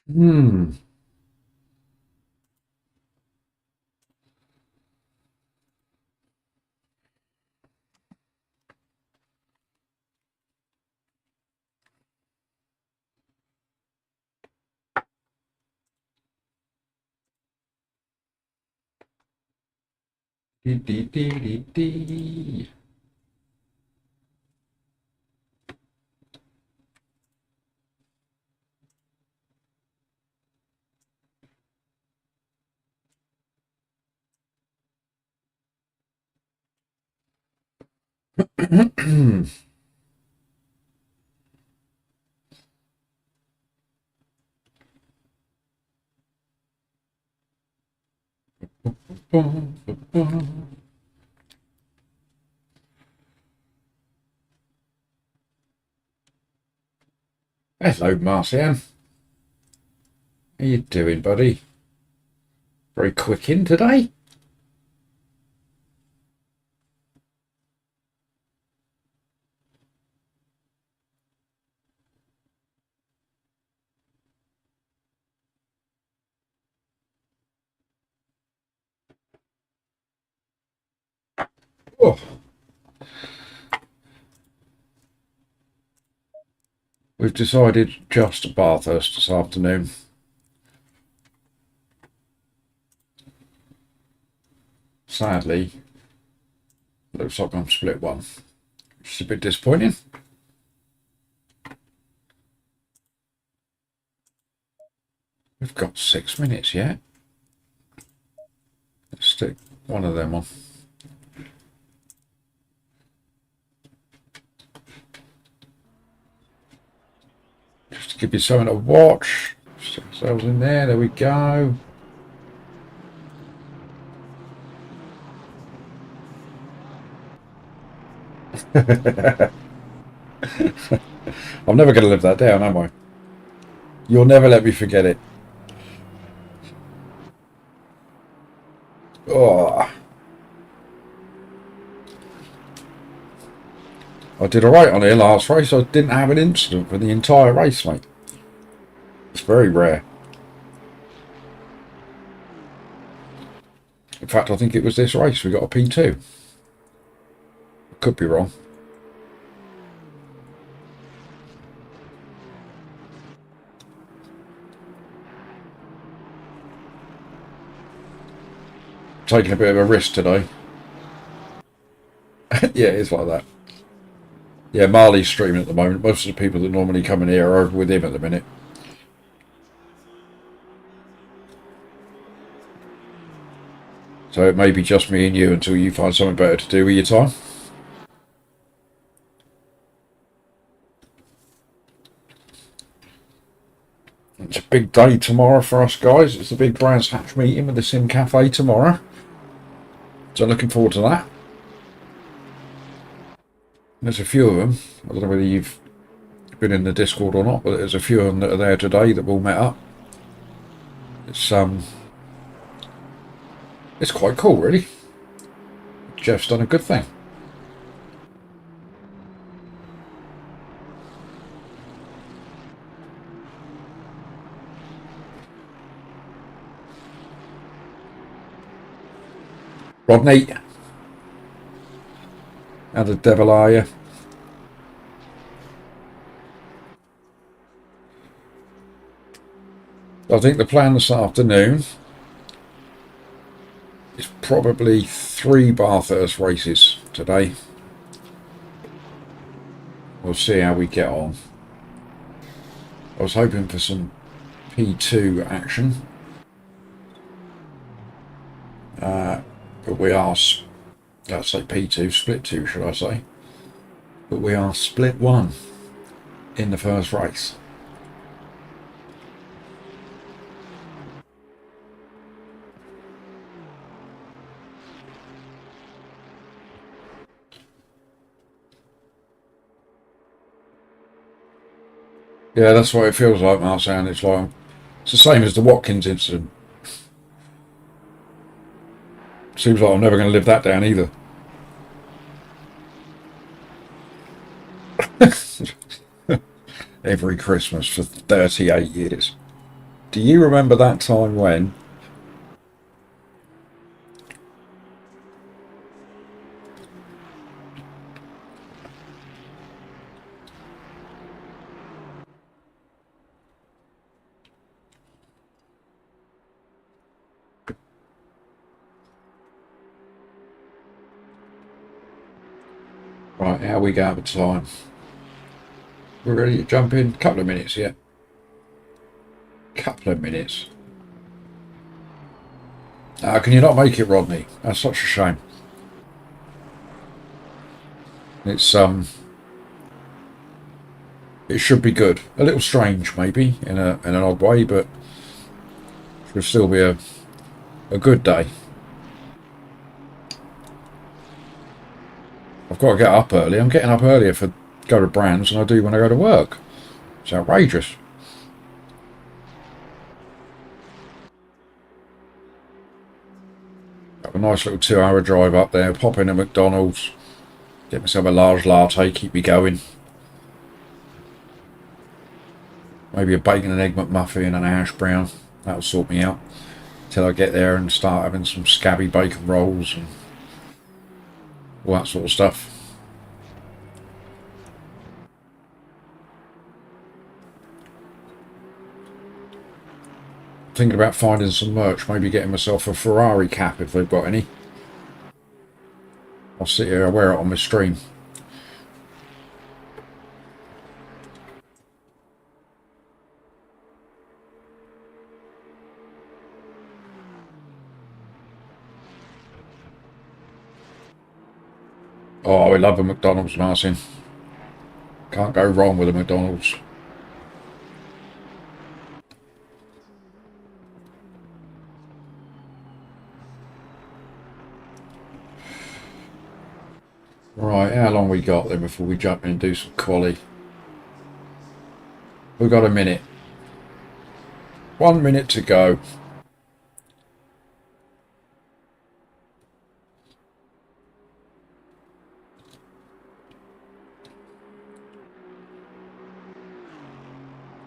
Hmm. Dee, dee, dee, dee, dee. Hello, Marcian. How you doing, buddy? Very quick in today. Oh, we've decided just Bathurst this afternoon. Sadly, looks like I'm split one, which is a bit disappointing. We've got 6 minutes yet. Let's stick one of them on. Just to give you something to watch. Stick ourselves in there. There we go. I'm never going to live that down, am I? You'll never let me forget it. Oh, I did alright on here last race. I didn't have an incident for the entire race, mate. It's very rare. In fact, I think it was this race we got a P2. Could be wrong. Taking a bit of a risk today. Yeah, it's like that. Yeah, Marley's streaming at the moment. Most of the people that normally come in here are over with him at the minute. So it may be just me and you until you find something better to do with your time. It's a big day tomorrow for us guys. It's the big Brands Hatch meeting with the Sim Cafe tomorrow. So looking forward to that. There's a few of them. I don't know whether you've been in the Discord or not, but there's a few of them that are there today that all met up. It's quite cool, really. Jeff's done a good thing. Rodney, how the devil are you? I think the plan this afternoon is probably 3 Bathurst races today. We'll see how we get on. I was hoping for some P2 action. But we are, let's say P2, split 2 should I say. But we are split 1 in the first race. Yeah, that's what it feels like, Marsan. It's the same as the Watkins incident. Seems like I'm never going to live that down either. Every Christmas for 38 years. Do you remember that time when? Right, how we go with time? We're ready to jump in. Couple of minutes yet. Couple of minutes. Can you not make it, Rodney? That's such a shame. It's it should be good. A little strange, maybe, in an odd way, but it should still be a good day. I've got to get up early. I'm getting up earlier for go to Brands than I do when I go to work. It's outrageous. Have a nice little 2-hour drive up there, pop in at McDonald's, get myself a large latte, keep me going. Maybe a bacon and egg McMuffin and a hash brown. That'll sort me out. Till I get there and start having some scabby bacon rolls and all that sort of stuff. Thinking about finding some merch, maybe getting myself a Ferrari cap if they've got any. I'll sit here and wear it on my stream. Oh, I love a McDonald's, Martin. Can't go wrong with a McDonald's. Right, how long we got then before we jump in and do some quali? We've got a minute. 1 minute to go.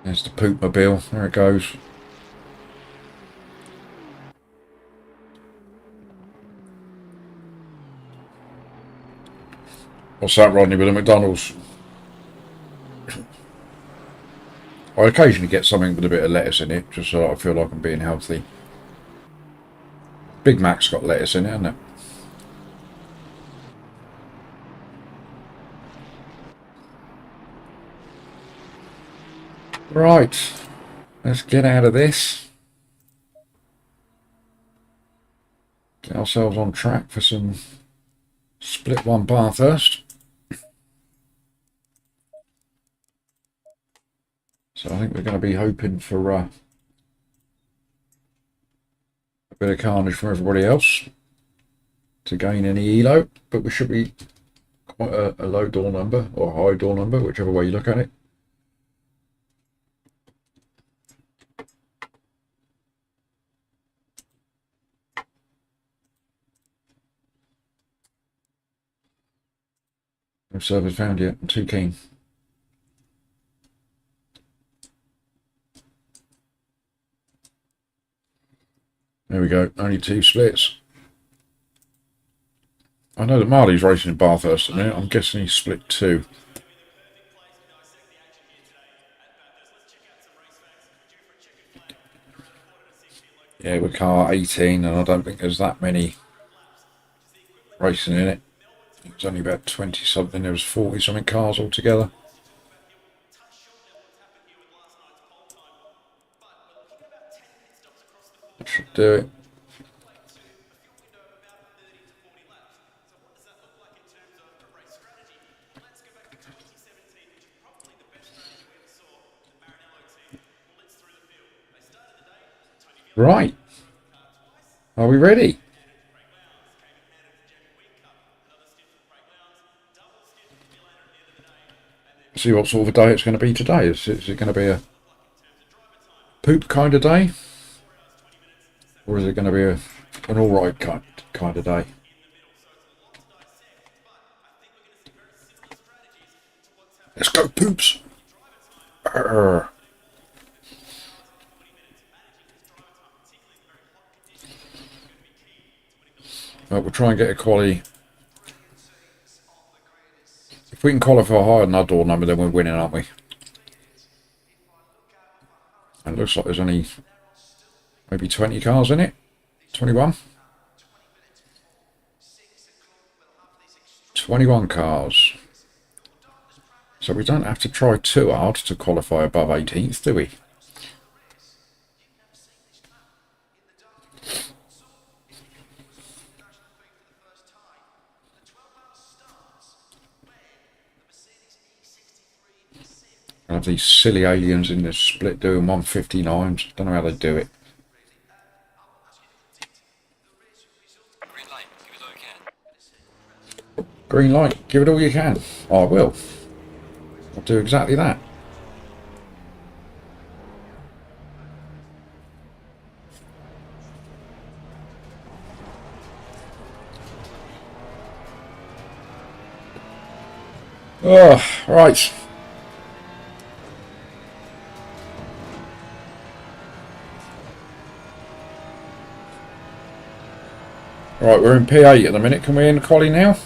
There's the poop mobile. There it goes. What's that, Rodney, with a McDonald's? I occasionally get something with a bit of lettuce in it, just so I feel like I'm being healthy. Big Mac's got lettuce in it, hasn't it? Right, let's get out of this. Get ourselves on track for some split one Bathurst. So I think we're going to be hoping for a bit of carnage from everybody else to gain any elo, but we should be quite a low door number or high door number, whichever way you look at it. No servers found yet. I'm too keen. There we go. Only 2 splits. I know that Marley's racing in Bathurst at the minute. I'm guessing he's split 2. Yeah, we're car 18, and I don't think there's that many racing in it. It was only about 20 something. There was 40 something cars altogether. That should do it. Right. Are we ready? See what sort of a day it's going to be today. Is it going to be a poop kind of day? Or is it going to be an alright kind of day? Let's go, poops! Arr. But we'll try and get a quali. If we can qualify higher than our door number, then we're winning, aren't we? And it looks like there's only maybe 20 cars in it. 21. 21 cars. So we don't have to try too hard to qualify above 18th, do we? I have these silly aliens in this split doing 159s. Don't know how they do it. Green light, give it all you can. I will. I'll do exactly that. Oh, right. Right, we're in P8 at the minute. Can we end the quali now?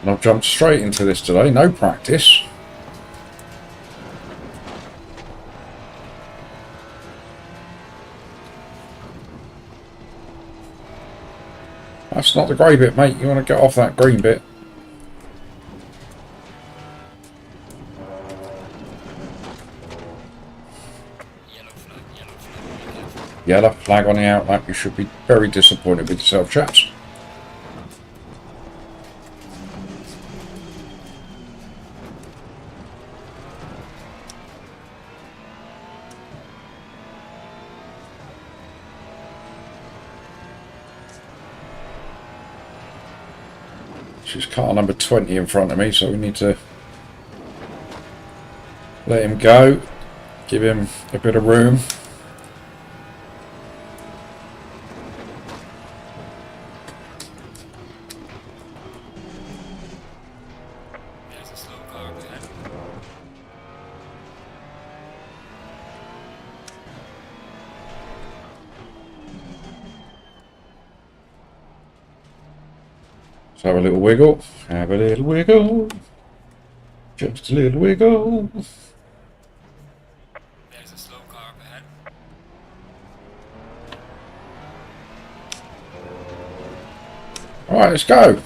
And I've jumped straight into this today, no practice. That's not the grey bit, mate. You want to get off that green bit. Yellow flag on the outlap. You should be very disappointed with yourself, chaps. She's car number 20 in front of me, so we need to let him go, give him a bit of room. So have a little wiggle, have a little wiggle, just a little wiggle. There's a slow car up ahead. Alright, let's go.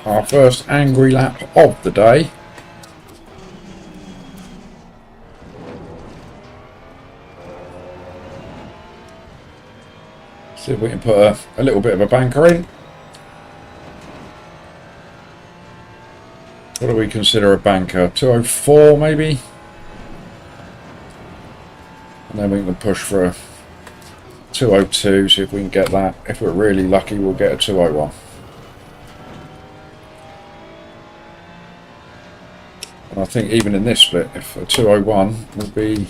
Our first angry lap of the day. See if we can put a little bit of a banker in. What do we consider a banker? 204 maybe? And then we can push for a 202, see if we can get that. If we're really lucky, we'll get a 201. And I think even in this split, if a 201 would be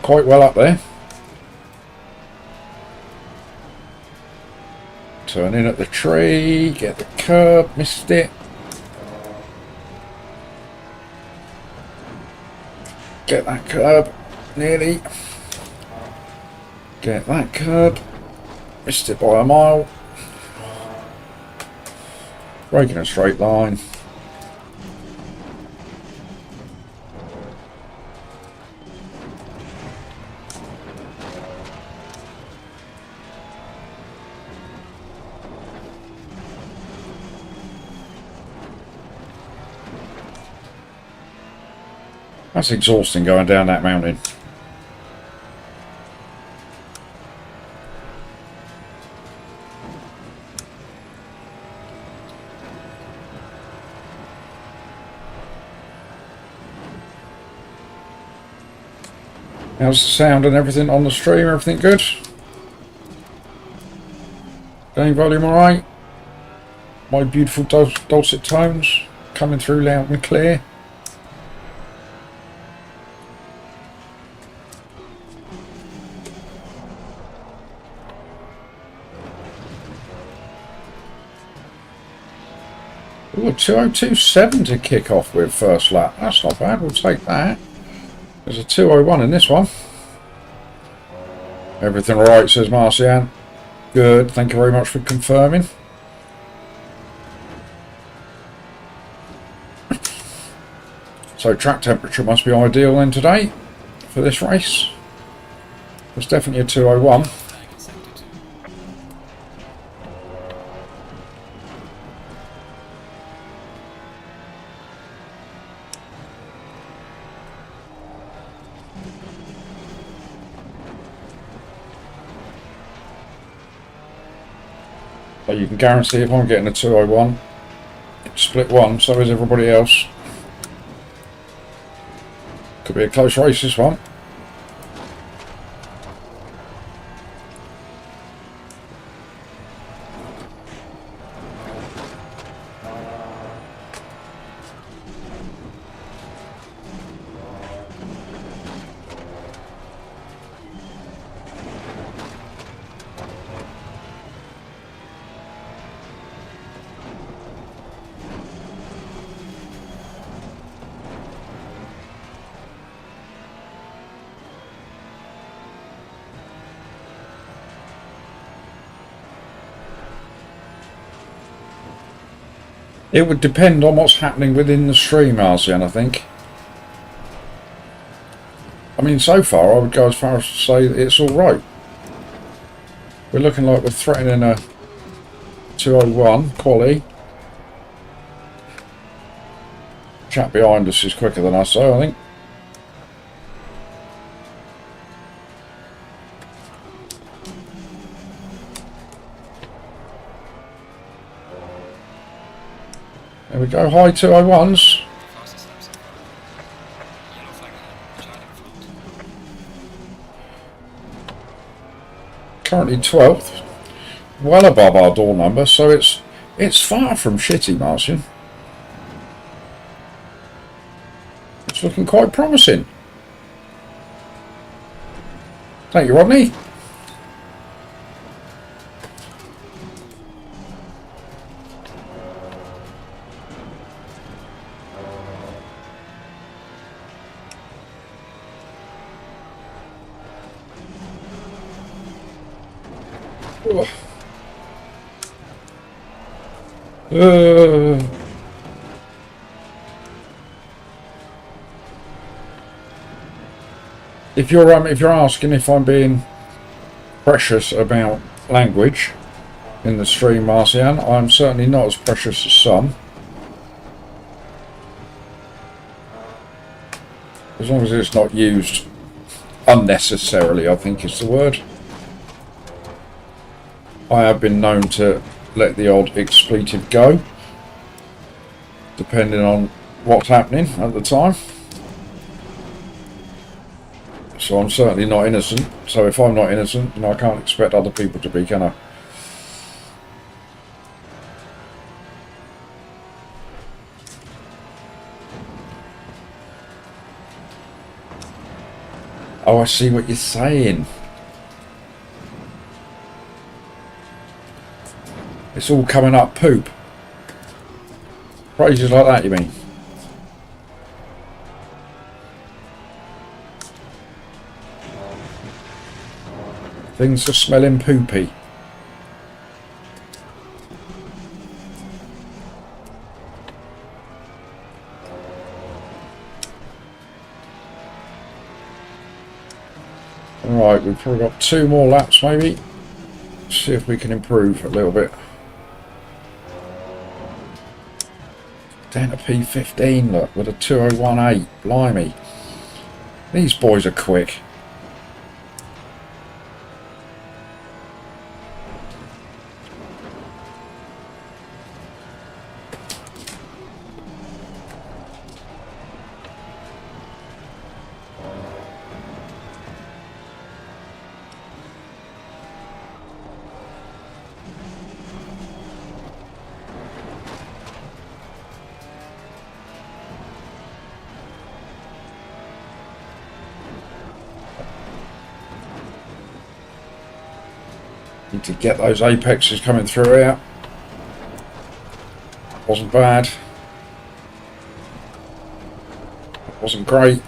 quite well up there. Turn in at the tree, get the curb, missed it. Get that curb, nearly. Get that curb, missed it by a mile. Breaking a straight line. That's exhausting going down that mountain. How's the sound and everything on the stream? Everything good? Gain volume alright. My beautiful dulcet tones coming through loud and clear. Ooh, 2:02.7 to kick off with first lap. That's not bad, we'll take that. There's a 2:01 in this one. Everything alright, says Marcian. Good, thank you very much for confirming. So track temperature must be ideal then today for this race. It's definitely a 2:01. But you can guarantee if I'm getting a 2:01, split one, so is everybody else. Could be a close race, this one. It would depend on what's happening within the stream, Arsian, I think. I mean, so far, I would go as far as to say that it's alright. We're looking like we're threatening a 2:01 quali. Chap behind us is quicker than us, so I think. There we go, high 2:01s. Currently 12th, well above our door number, so it's far from shitty, Martian. It's looking quite promising. Thank you, Rodney. If you're asking if I'm being precious about language in the stream, Marcian, I'm certainly not as precious as some. As long as it's not used unnecessarily, I think is the word. I have been known to let the odd expletive go, depending on what's happening at the time. So I'm certainly not innocent. So if I'm not innocent, then I can't expect other people to be, can I? Oh, I see what you're saying. It's all coming up poop. Phrases like that, you mean? Things are smelling poopy. Alright, we've probably got 2 more laps maybe. See if we can improve a little bit. Down to P15, look, with a 2:01.8. Blimey. These boys are quick. Need to get those apexes coming through here. Wasn't bad. Wasn't great.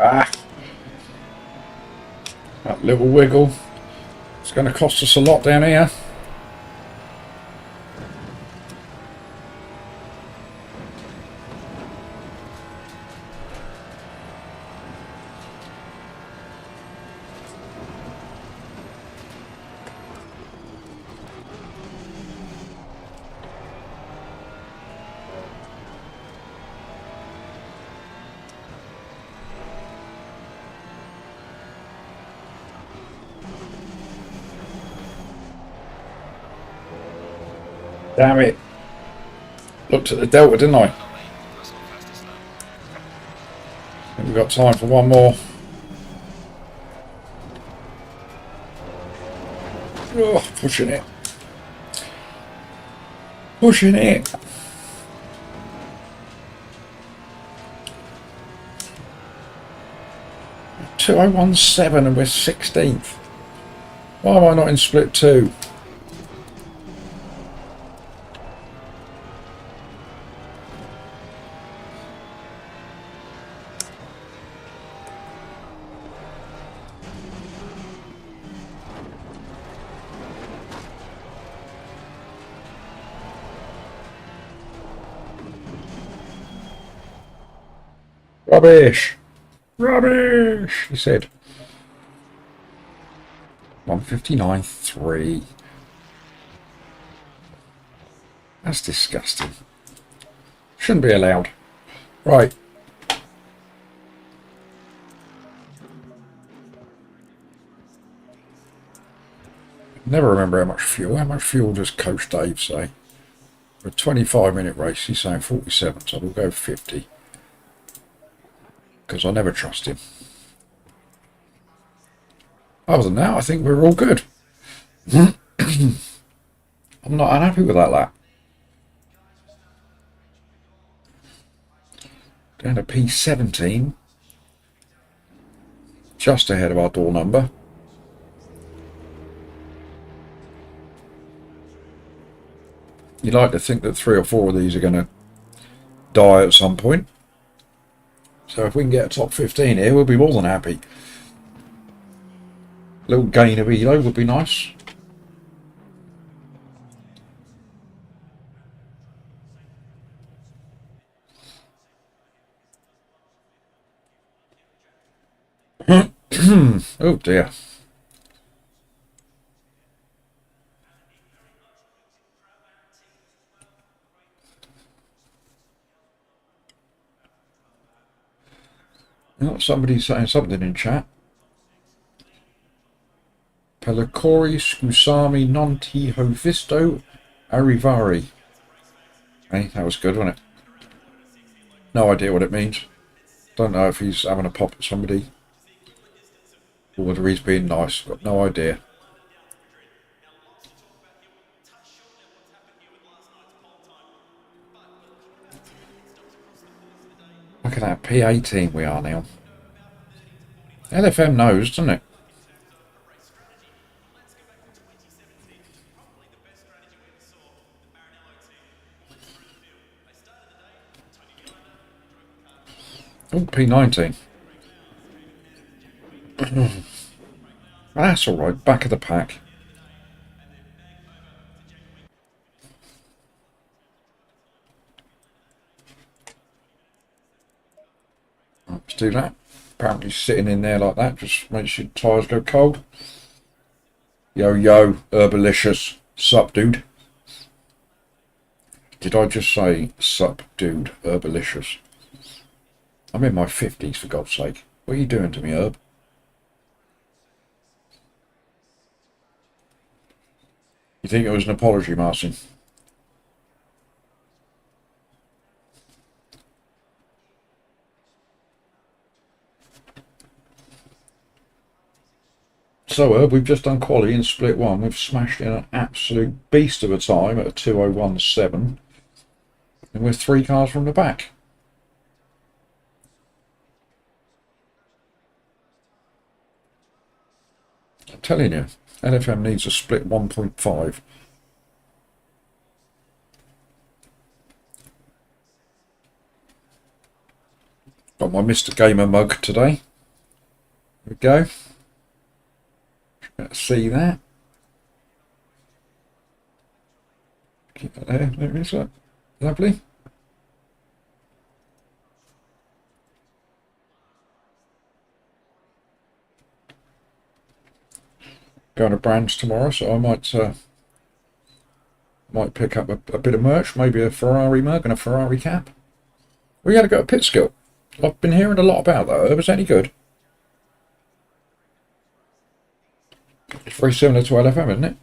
Ah, that little wiggle. It's going to cost us a lot down here. Damn it. Looked at the delta, didn't I? I think we've got time for one more. Oh, pushing it. Pushing it. .2017 and we're 16th. Why am I not in split 2? Rubbish! Rubbish! He said. 159.3. That's disgusting. Shouldn't be allowed. Right. Never remember how much fuel. How much fuel does Coach Dave say? For a 25-minute race, he's saying 47, so we'll go 50. Because I never trust him. Other than that, I think we're all good. I'm not unhappy with that lap. Down to P17. Just ahead of our door number. You'd like to think that 3 or 4 of these are going to die at some point. So if we can get a top 15 here, we'll be more than happy. A little gain of elo would be nice. Oh dear. Oh, somebody's saying something in chat. Pellicori, Scusami, non ti ho visto arrivari. Hey, that was good, wasn't it? No idea what it means. Don't know if he's having a pop at somebody or whether he's being nice. Got no idea. Look at that, P18 we are now. LFM knows, doesn't it? Oh, P19. That's alright, back of the pack. Let's do that. Apparently sitting in there like that just makes your tyres go cold. Yo, yo, Herbalicious. Sup, dude? Did I just say sup, dude, Herbalicious? I'm in my 50s, for God's sake. What are you doing to me, Herb? You think it was an apology, Martin? So we've just done quali in split one. We've smashed in an absolute beast of a time at a 2:01.7, and we're 3 cars from the back. I'm telling you, LFM needs a split 1.5. Got my Mr. Gamer mug today. There we go. Let's see that. Keep that there. There it is. Lovely. Going to Brands tomorrow, so I might pick up a bit of merch, maybe a Ferrari mug and a Ferrari cap. We got to go to pit skill. I've been hearing a lot about that. Was that any good? It's very similar to LFM, isn't it?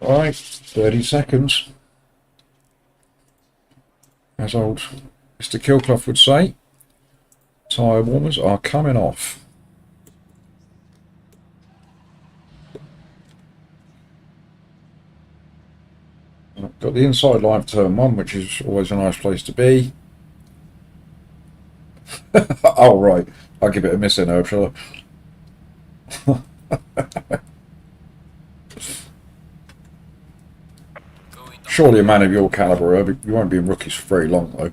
Alright, 30 seconds. As old Mr. Killclough would say, tyre warmers are coming off. I've got the inside line of turn 1, which is always a nice place to be. Oh, right. I'll give it a miss in, Herb, shall I? Surely a man of your calibre, Herb, you won't be in rookies for very long, though.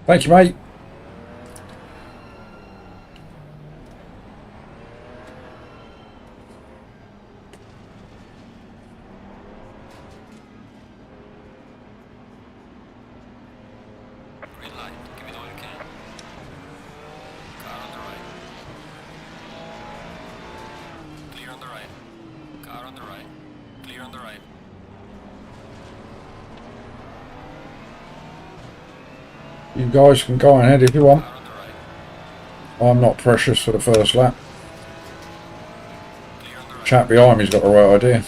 Thank you, mate. Green light. Give it all you can. Car on the right. Clear on the right. Car on the right. Clear on the right. You guys can go ahead if you want. Car on the right. I'm not precious for the first lap. Clear on the right. Chap behind me's got the right idea.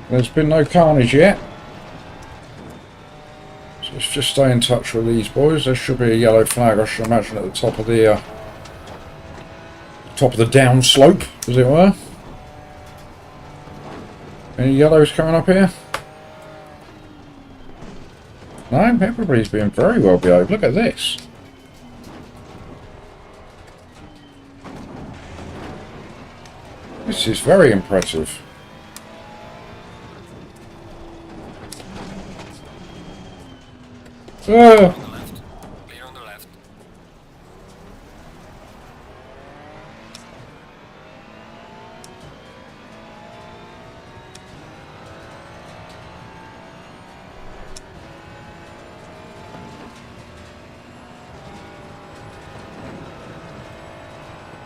There's been no carnage yet. So let's just stay in touch with these boys. There should be a yellow flag, I should imagine, at the top of the downslope, as it were. Any yellows coming up here? No, everybody's being very well behaved. Look at this. This is very impressive. Clear on the left. Clear on the left.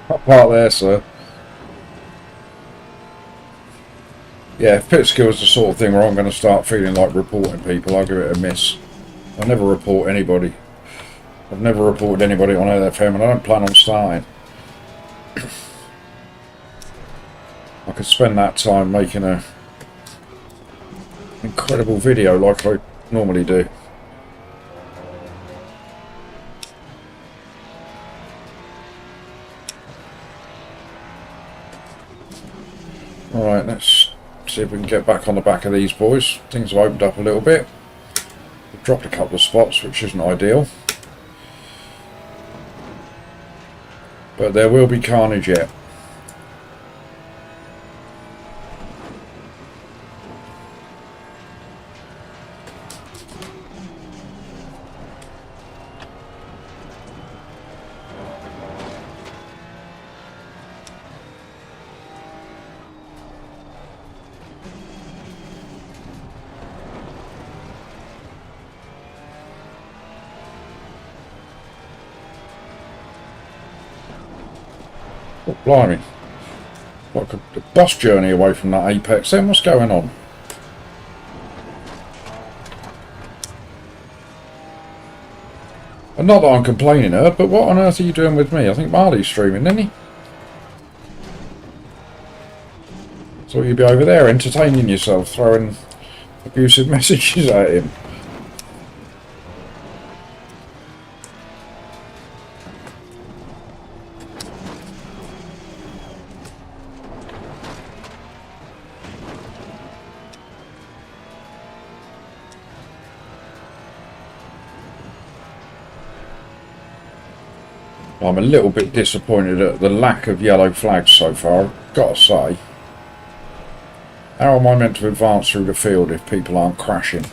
Hot part there, sir. Yeah, if pit skill's the sort of thing where I'm going to start feeling like reporting people, I'll give it a miss. I never report anybody. I've never reported anybody on LFM, and I don't plan on starting. I could spend that time making a incredible video like I normally do. Alright, let's see if we can get back on the back of these boys. Things have opened up a little bit. We've dropped a couple of spots, which isn't ideal. But there will be carnage yet. Oh, blimey. Like a bus journey away from that apex then. What's going on? And not that I'm complaining, Herb, but what on earth are you doing with me? I think Marley's streaming, didn't he? So you'd be over there entertaining yourself, throwing abusive messages at him. I'm a little bit disappointed at the lack of yellow flags so far, I've got to say. How am I meant to advance through the field if people aren't crashing?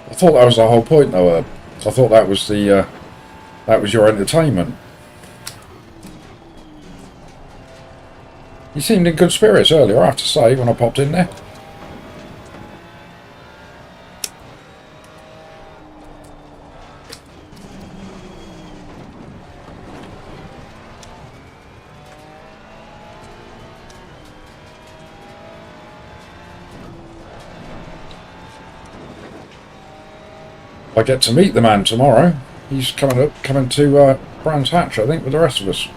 I thought that was the whole point, though. I thought that was the that was your entertainment. You seemed in good spirits earlier, I have to say, when I popped in there. I get to meet the man tomorrow. He's coming to Brands Hatch, I think, with the rest of us.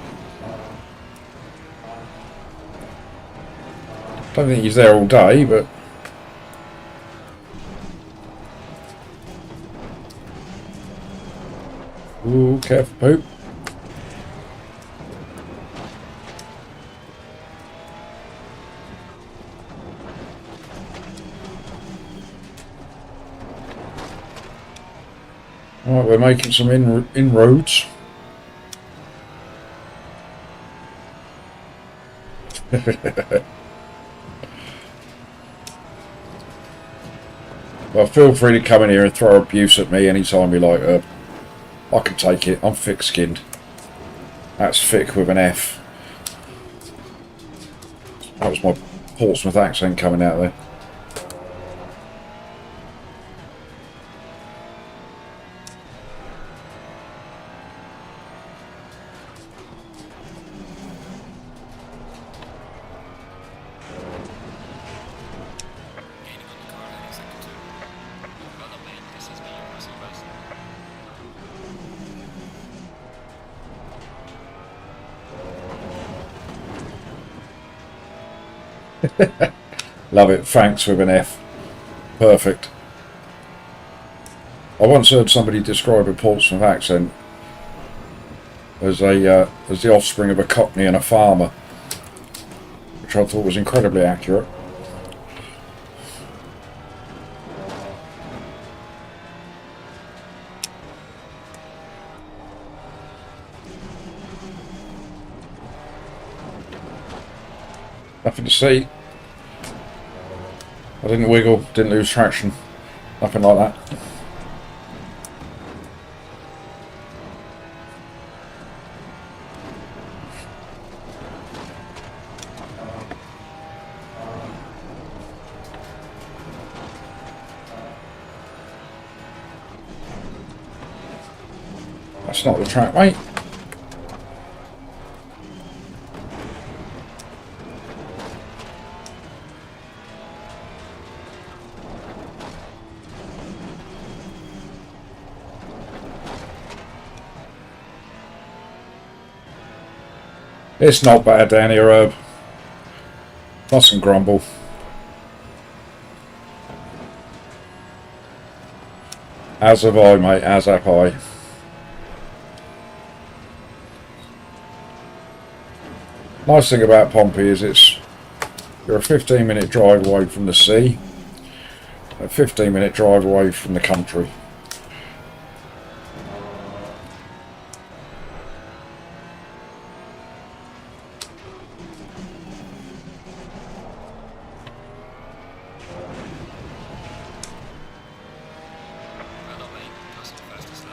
Don't think he's there all day, but ooh, careful, poop. Right, we're making some inroads. Well, feel free to come in here and throw abuse at me anytime you like. I can take it. I'm thick-skinned. That's thick with an F. That was my Portsmouth accent coming out there. Love it. Thanks with an F. Perfect. I once heard somebody describe a Portsmouth accent as the offspring of a Cockney and a farmer, which I thought was incredibly accurate. Nothing to see. I didn't wiggle, didn't lose traction, nothing like that. That's not the track, mate. It's not bad down here, Herb. Mustn't grumble. As have I, mate, as have I. Nice thing about Pompey is it's You're a 15-minute drive away from the sea, a 15-minute drive away from the country. Well done, mate. That's not fast as slow.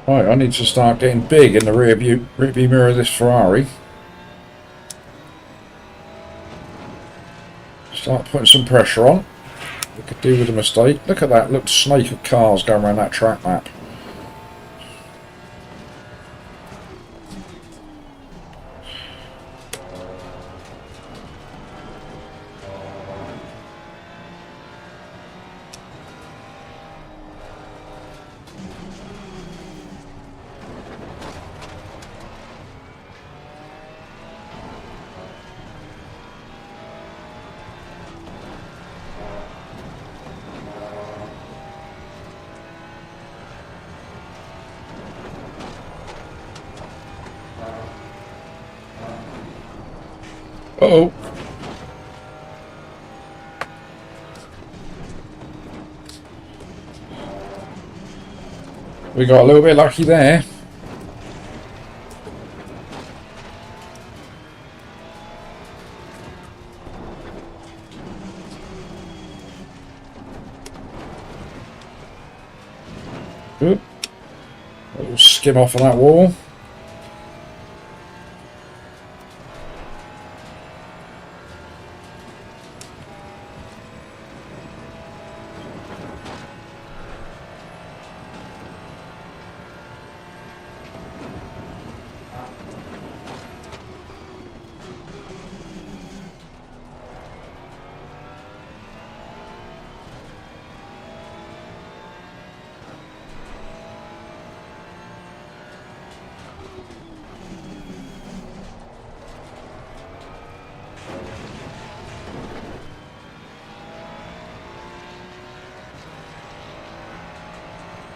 Right, I need to start getting big in the rear view mirror of this Ferrari. Start putting some pressure on. We could do with a mistake. Look at that little snake of cars going around that track map. Uh-oh. We got a little bit lucky there. Oop. A little skim off of that wall.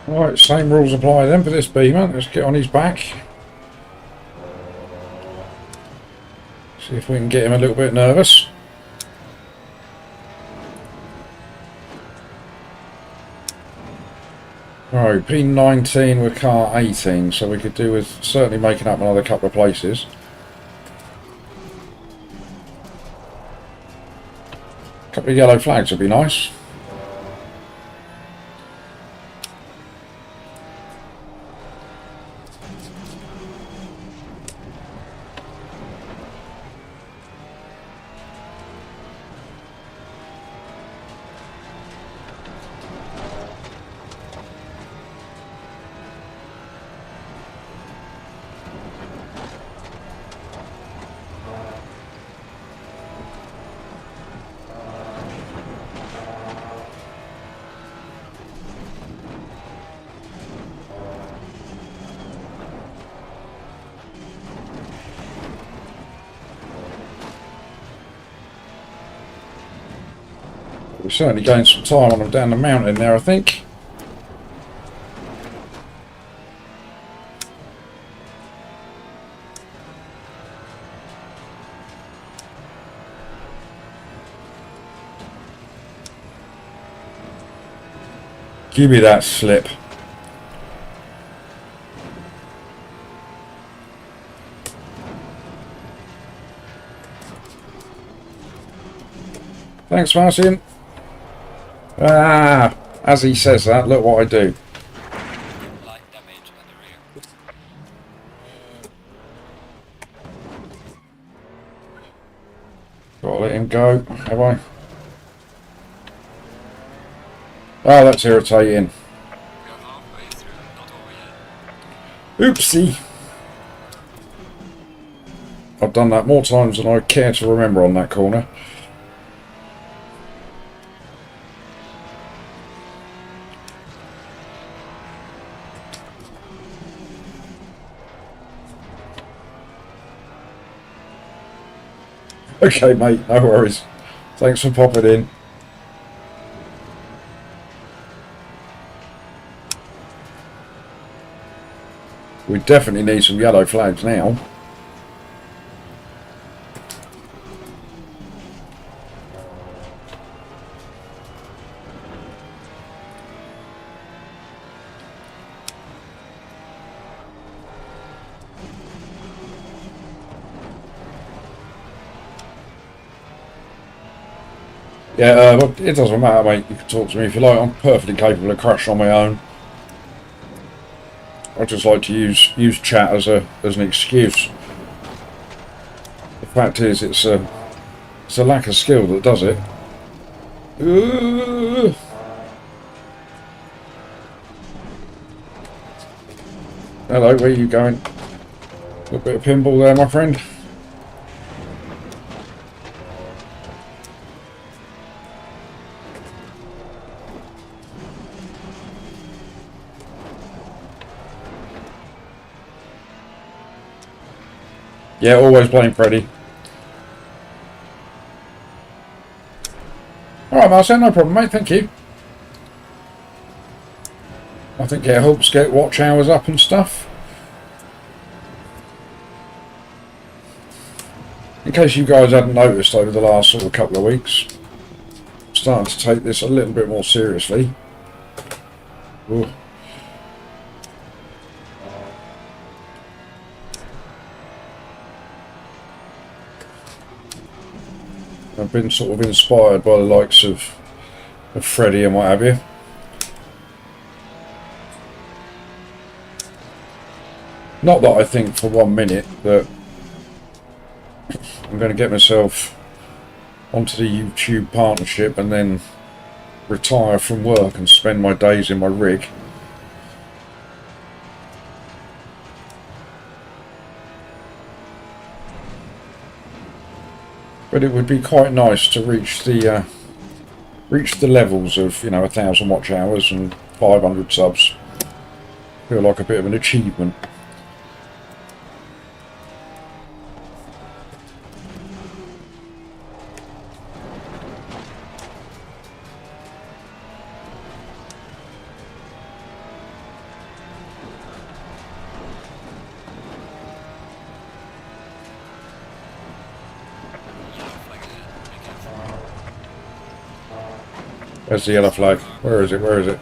Right, same rules apply then for this Beamer. Let's get on his back. See if we can get him a little bit nervous. Right, P19 with car 18, so we could do with certainly making up another couple of places. A couple of yellow flags would be nice. We're certainly gained some time on them down the mountain there, I think. Give me that slip. Thanks, Martin. Ah, as he says that, look what I do. Light damage at the rear. Gotta let him go, have I? Oh, that's irritating. We are halfway through, not over yet. Oopsie. I've done that more times than I care to remember on that corner. Okay, mate, no worries. Thanks for popping in. We definitely need some yellow flags now. Yeah, but it doesn't matter, mate. You can talk to me if you like. I'm perfectly capable of crashing on my own. I just like to use chat as an excuse. The fact is, it's a lack of skill that does it. Hello, where are you going? A bit of pinball there, my friend. Yeah, always blame Freddy. Alright, Marcel, no problem, mate, thank you. I think it helps get watch hours up and stuff. In case you guys hadn't noticed over the last sort of couple of weeks, I'm starting to take this a little bit more seriously. Ooh. I've been sort of inspired by the likes of Freddy and what have you. Not that I think for 1 minute that I'm going to get myself onto the YouTube partnership and then retire from work and spend my days in my rig. But it would be quite nice to reach the levels of, you know, 1,000 watch hours and 500 subs. Feel like a bit of an achievement. There's the yellow flag. Where is it? Where is it?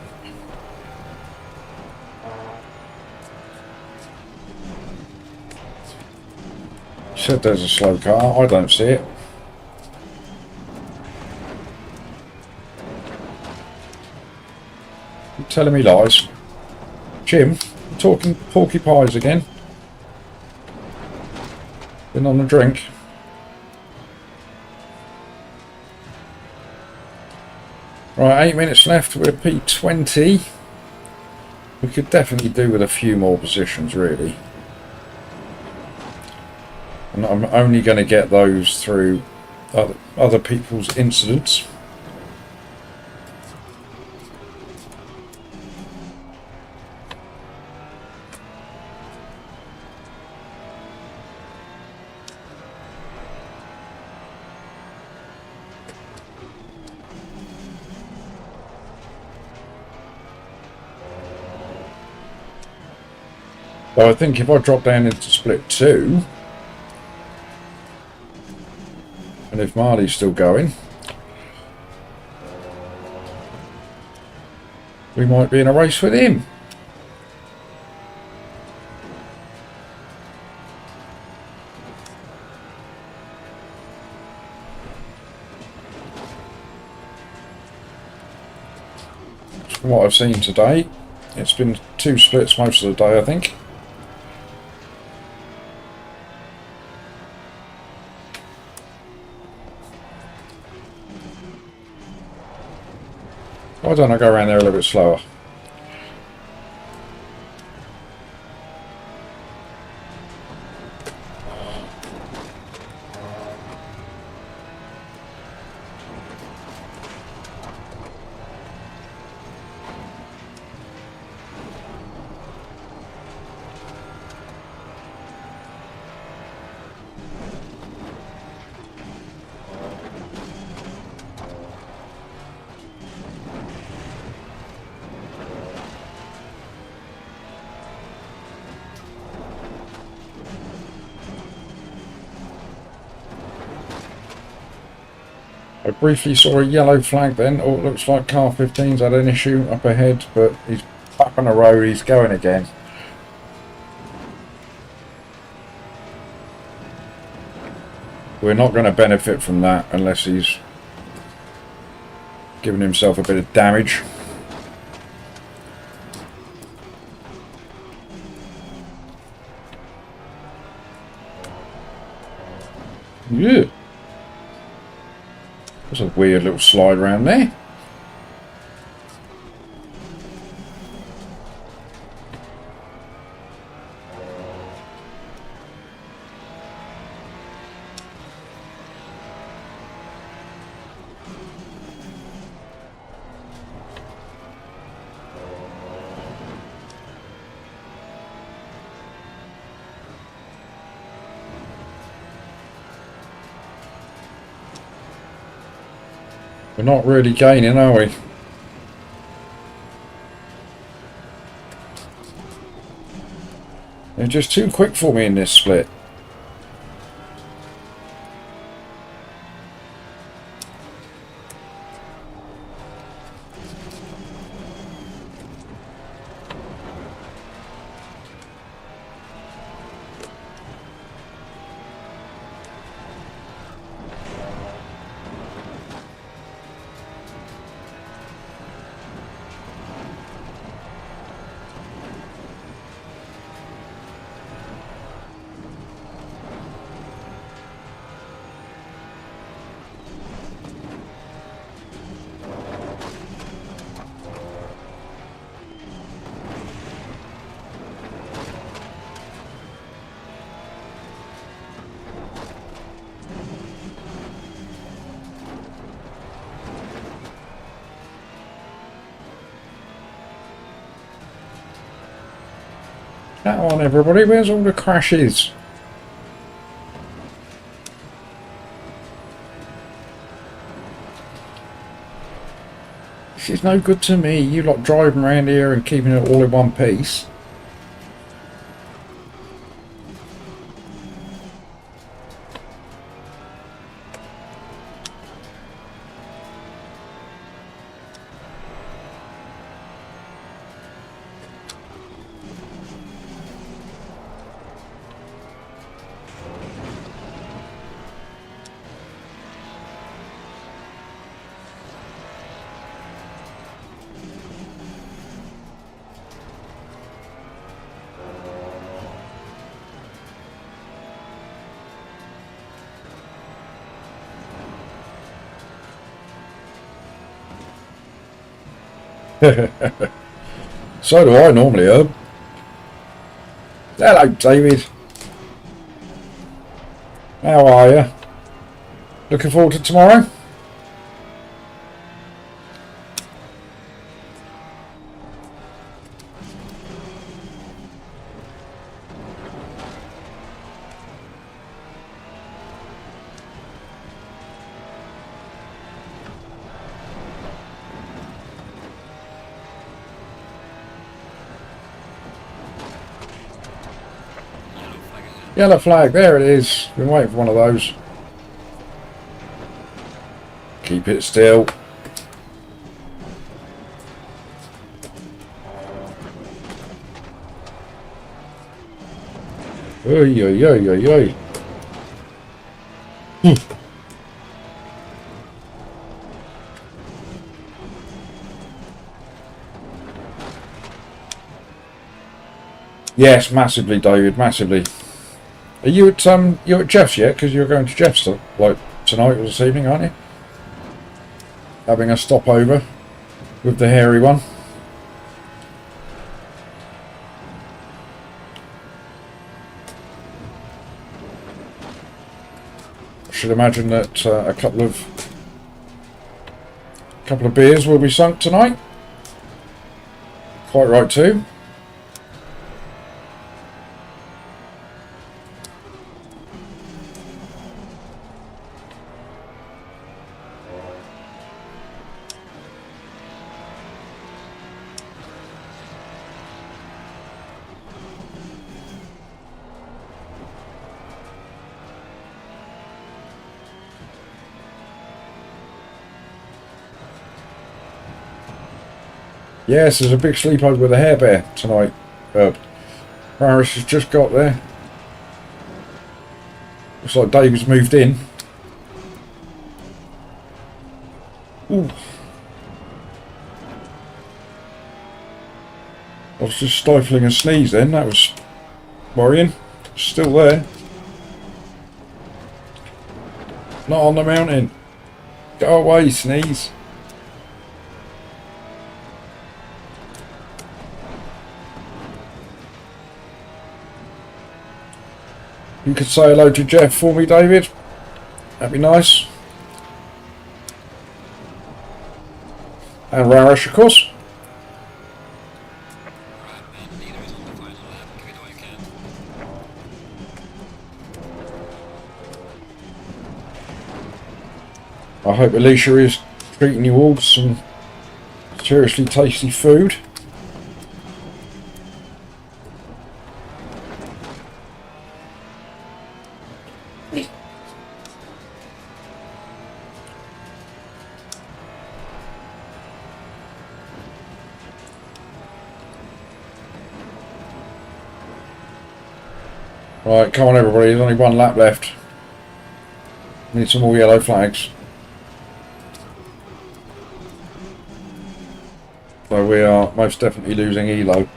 You said there's a slow car. I don't see it. You're telling me lies. Jim, you're talking porky pies again. Been on a drink. Right, 8 minutes left. We're P20. We could definitely do with a few more positions, really. And I'm only going to get those through other people's incidents. So I think if I drop down into split 2, and if Marley's still going, we might be in a race with him. From what I've seen today, it's been 2 splits most of the day, I think. Why don't I go around there a little bit slower? I briefly saw a yellow flag then. Oh, it looks like car 15's had an issue up ahead, but he's back on the road. He's going again. We're not going to benefit from that unless he's giving himself a bit of damage. Yeah. There's a weird little slide around there. We're not really gaining, are we? They're just too quick for me in this split. Come on, everybody, where's all the crashes? This is no good to me. You lot driving around here and keeping it all in one piece. So do I normally, Herb. Hello, David. How are you? Looking forward to tomorrow? Yellow flag, there it is. Been waiting for one of those. Keep it still. Oy, oy, oy, oy, oy. Yes, massively, David, massively. Are you at Jeff's yet? Because you're going to Jeff's like tonight or this evening, aren't you? Having a stopover with the hairy one. I should imagine that a couple of beers will be sunk tonight. Quite right too. Yes, there's a big sleepover with a hair bear tonight. Paris has just got there. Looks like David's moved in. Ooh. I was just stifling a sneeze then. That was worrying. Still there. Not on the mountain. Go away, sneeze. You could say hello to Jeff for me, David. That'd be nice. And Rarish, of course. I hope Alicia is treating you all to some seriously tasty food. Right, come on everybody, there's only one lap left. Need some more yellow flags. So we are most definitely losing Elo.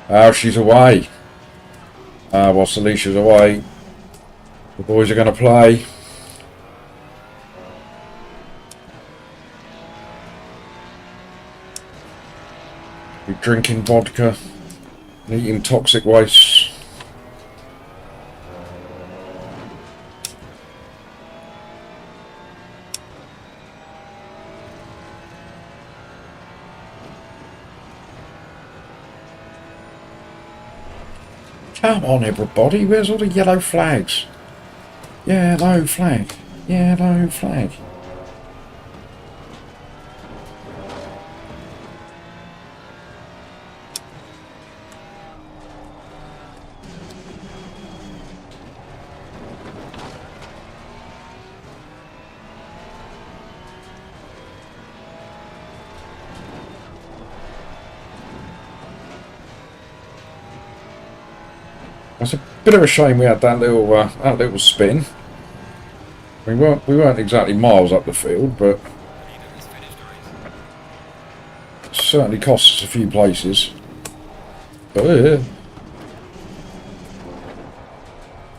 Oh, she's away. Whilst Alicia's away, the boys are going to play. Be drinking vodka and eating toxic waste. Come on everybody, where's all the yellow flags? Yellow flag, yellow flag. It's a bit of a shame we had that little spin. We weren't exactly miles up the field, but it certainly cost us a few places.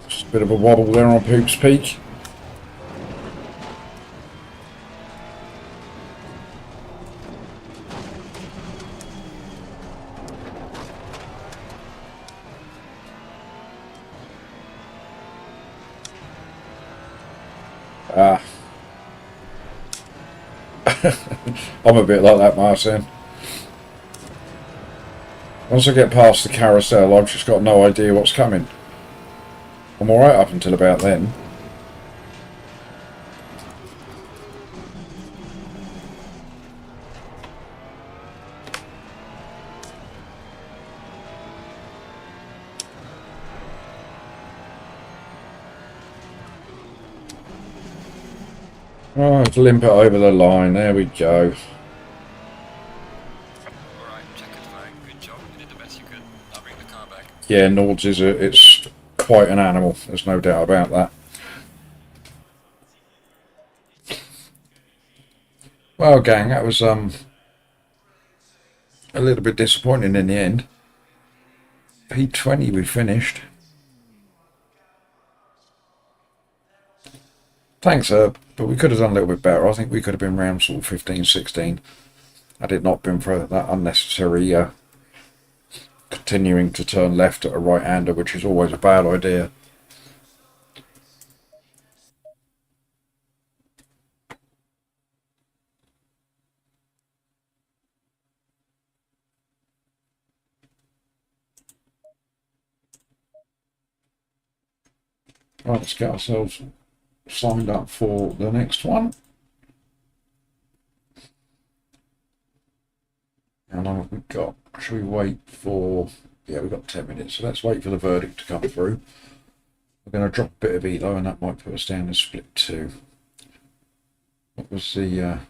Just a bit of a wobble there on Poop's Peak. I'm a bit like that, Martin. Once I get past the carousel, I've just got no idea what's coming. I'm alright up until about then. Right, limp it over the line. There we go. Alright, checkered flag. Good job. You did the best you could. I'll bring the car back. Yeah, Nords it's quite an animal. There's no doubt about that. Well, gang, that was a little bit disappointing in the end. P20 we finished. Thanks, Herb, but we could have done a little bit better. I think we could have been round sort of 15, 16 had it not been for that unnecessary continuing to turn left at a right-hander, which is always a bad idea. Right, let's get ourselves signed up for the next one. How long have we got? Should we wait for... Yeah, we've got 10 minutes, so let's wait for the verdict to come through. We're going to drop a bit of Elo, and that might put us down to split 2. What was the...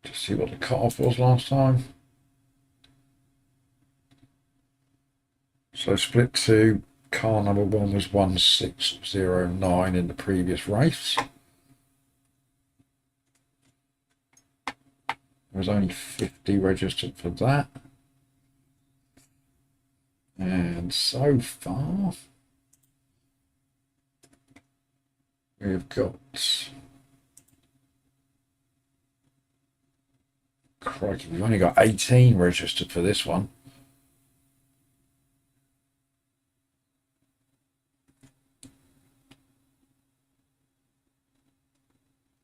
to see what the cut-off was last time. So split 2, car number 1 was 1609 in the previous race. There was only 50 registered for that. And so far, we've got... Crikey, we've only got 18 registered for this one.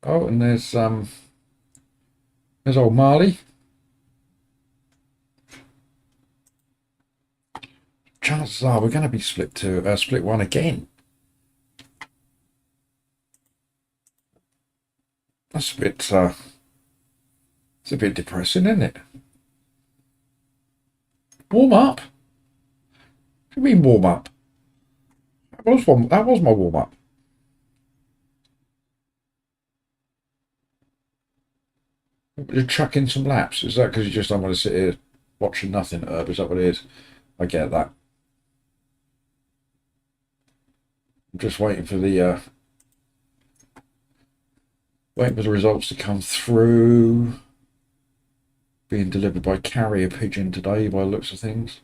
Oh, and there's old Marley. Chances are we're going to be split 1 again. That's a bit it's a bit depressing, isn't it? Warm up? What do you mean warm up? That was my warm up. You're chucking some laps. Is that because you just don't want to sit here watching nothing, Herb? Is that what it is? I get that. I'm just waiting for the results to come through. Being delivered by carrier pigeon today by the looks of things.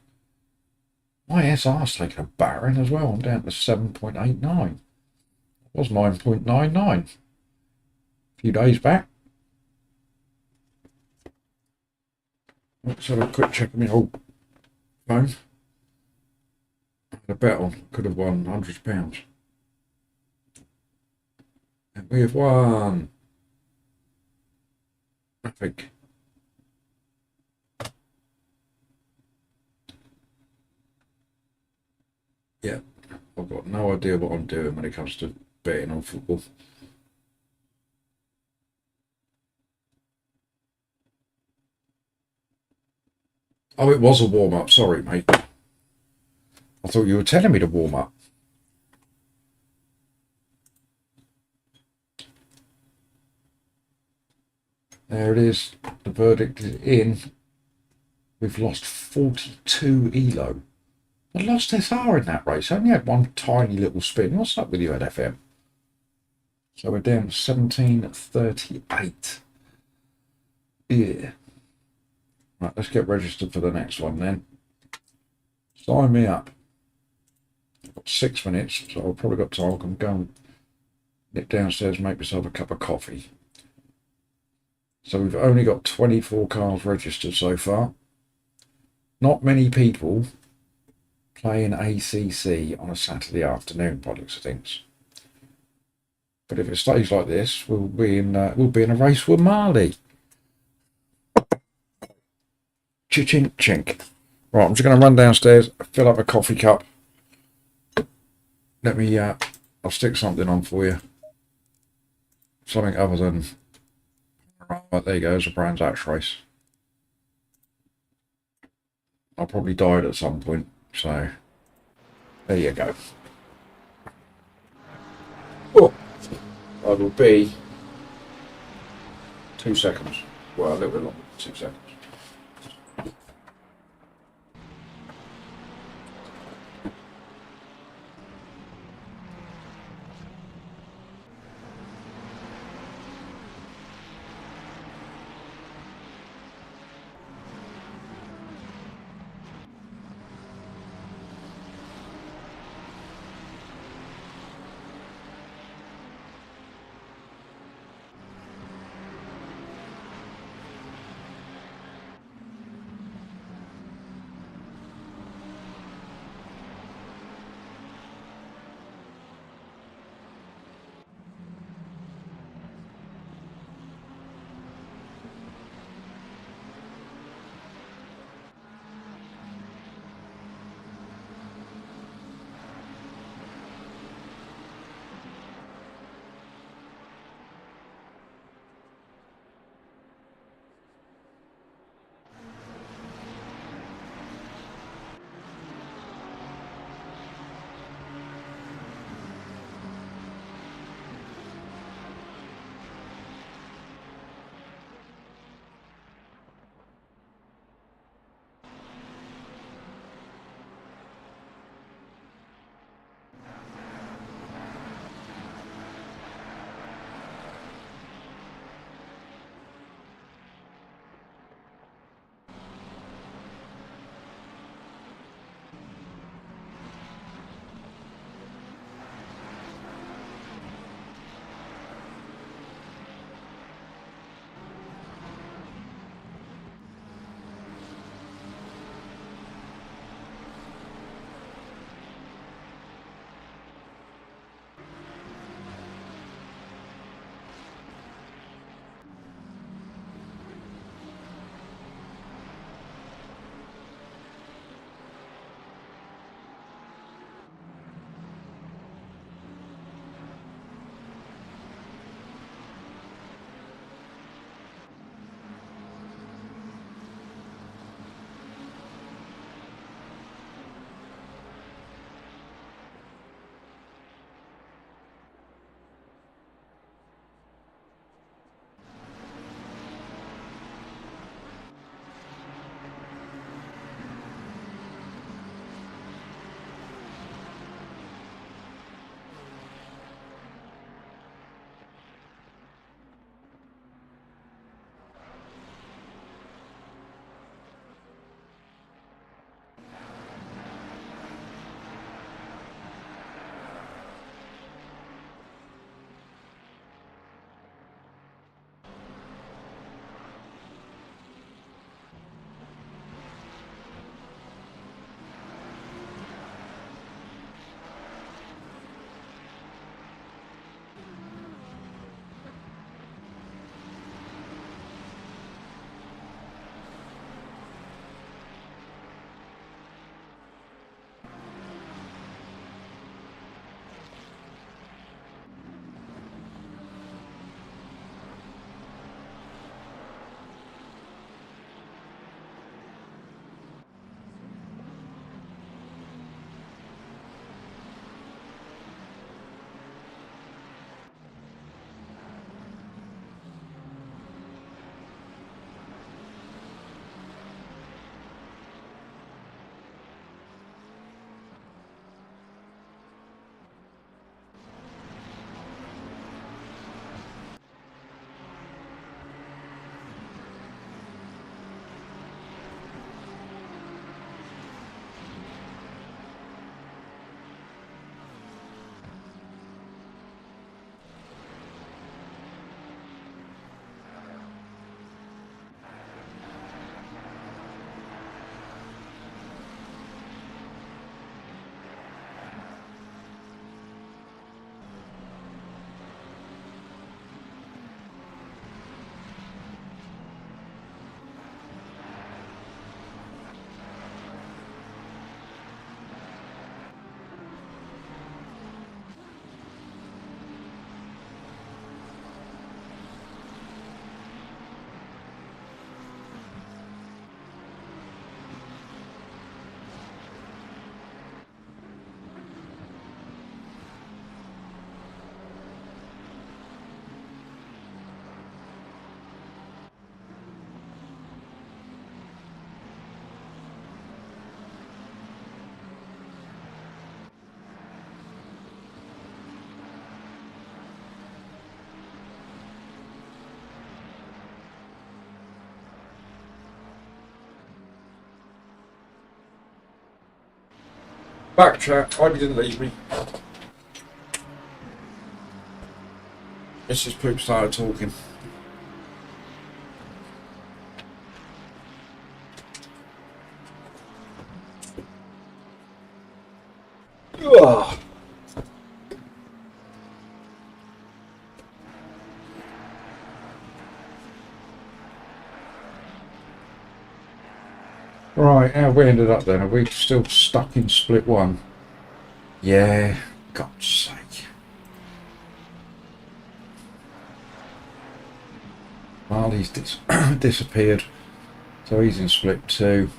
My SR's taken a battering as well. I'm down to 7.89. It was 9.99 a few days back. Let's have a quick check on my old phone. I had a bet on, could have won £100. And we have won, I think, yeah, I've got no idea what I'm doing when it comes to betting on football. Oh, it was a warm-up. Sorry, mate. I thought you were telling me to warm up. There it is. The verdict is in. We've lost 42 ELO. I lost SR in that race. I only had one tiny little spin. What's up with you at FM? So we're down to 1738. Yeah. Right, let's get registered for the next one then. Sign me up. I've got 6 minutes, so I've probably got time. I can go and nip downstairs and make myself a cup of coffee. So we've only got 24 cars registered so far. Not many people playing ACC on a Saturday afternoon, by the looks of things. But if it stays like this, we'll be in a race with Marley. Chink chink. Right, I'm just going to run downstairs, fill up a coffee cup. Let me, I'll stick something on for you. Something other than, right, there you go, it's a Brands Hatch race. I'll probably die at some point, so there you go. Oh, I will be 2 seconds. Well, a little bit longer, 2 seconds. Back chat. Hope you didn't leave me. Mrs. Poop started talking. Ugh. Right, how we ended up then? Are we still stuck in split one? Yeah, God's sake. Marley's disappeared, so he's in split two.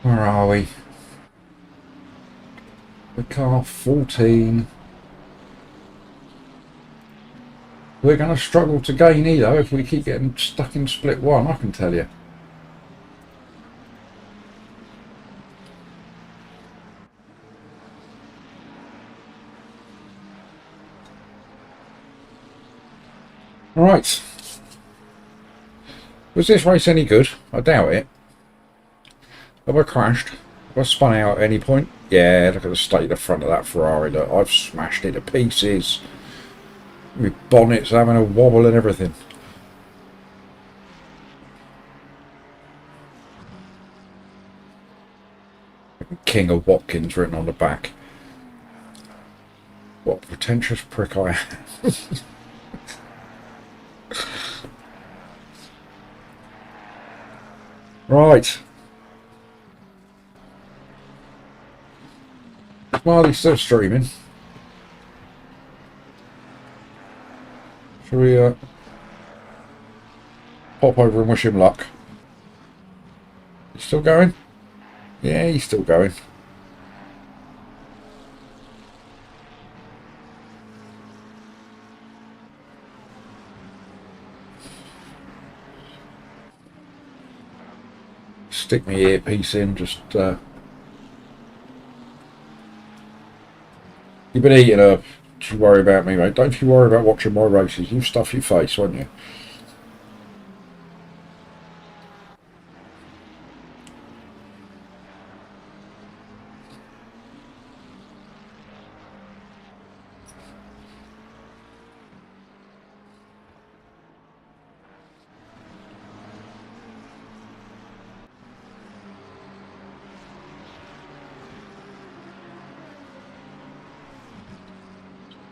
Where are we? We're car 14. We're going to struggle to gain either if we keep getting stuck in split one, I can tell you. Right. Was this race any good? I doubt it. Have I crashed? Have I spun out at any point? Yeah, look at the state of the front of that Ferrari. Look, I've smashed it to pieces. My bonnet's having a wobble and everything. King of Watkins written on the back. What a pretentious prick I am. Right. Marley's still streaming. Shall we pop over and wish him luck? He's still going? Yeah, he's still going. Stick my earpiece in, just you've been eating up. Don't you worry about me, mate. Don't you worry about watching my races. You stuff your face, won't you?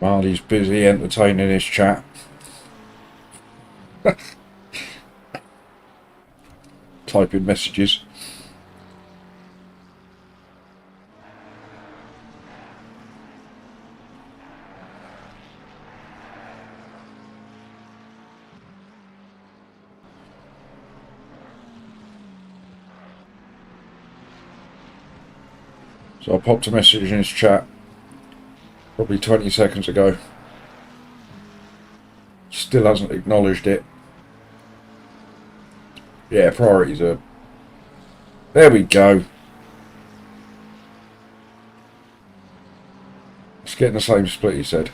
Marley's busy entertaining his chat. Typing messages. So I popped a message in his chat probably 20 seconds ago. Still hasn't acknowledged it. Yeah, priorities are... There we go. Let's get in the same split, he said.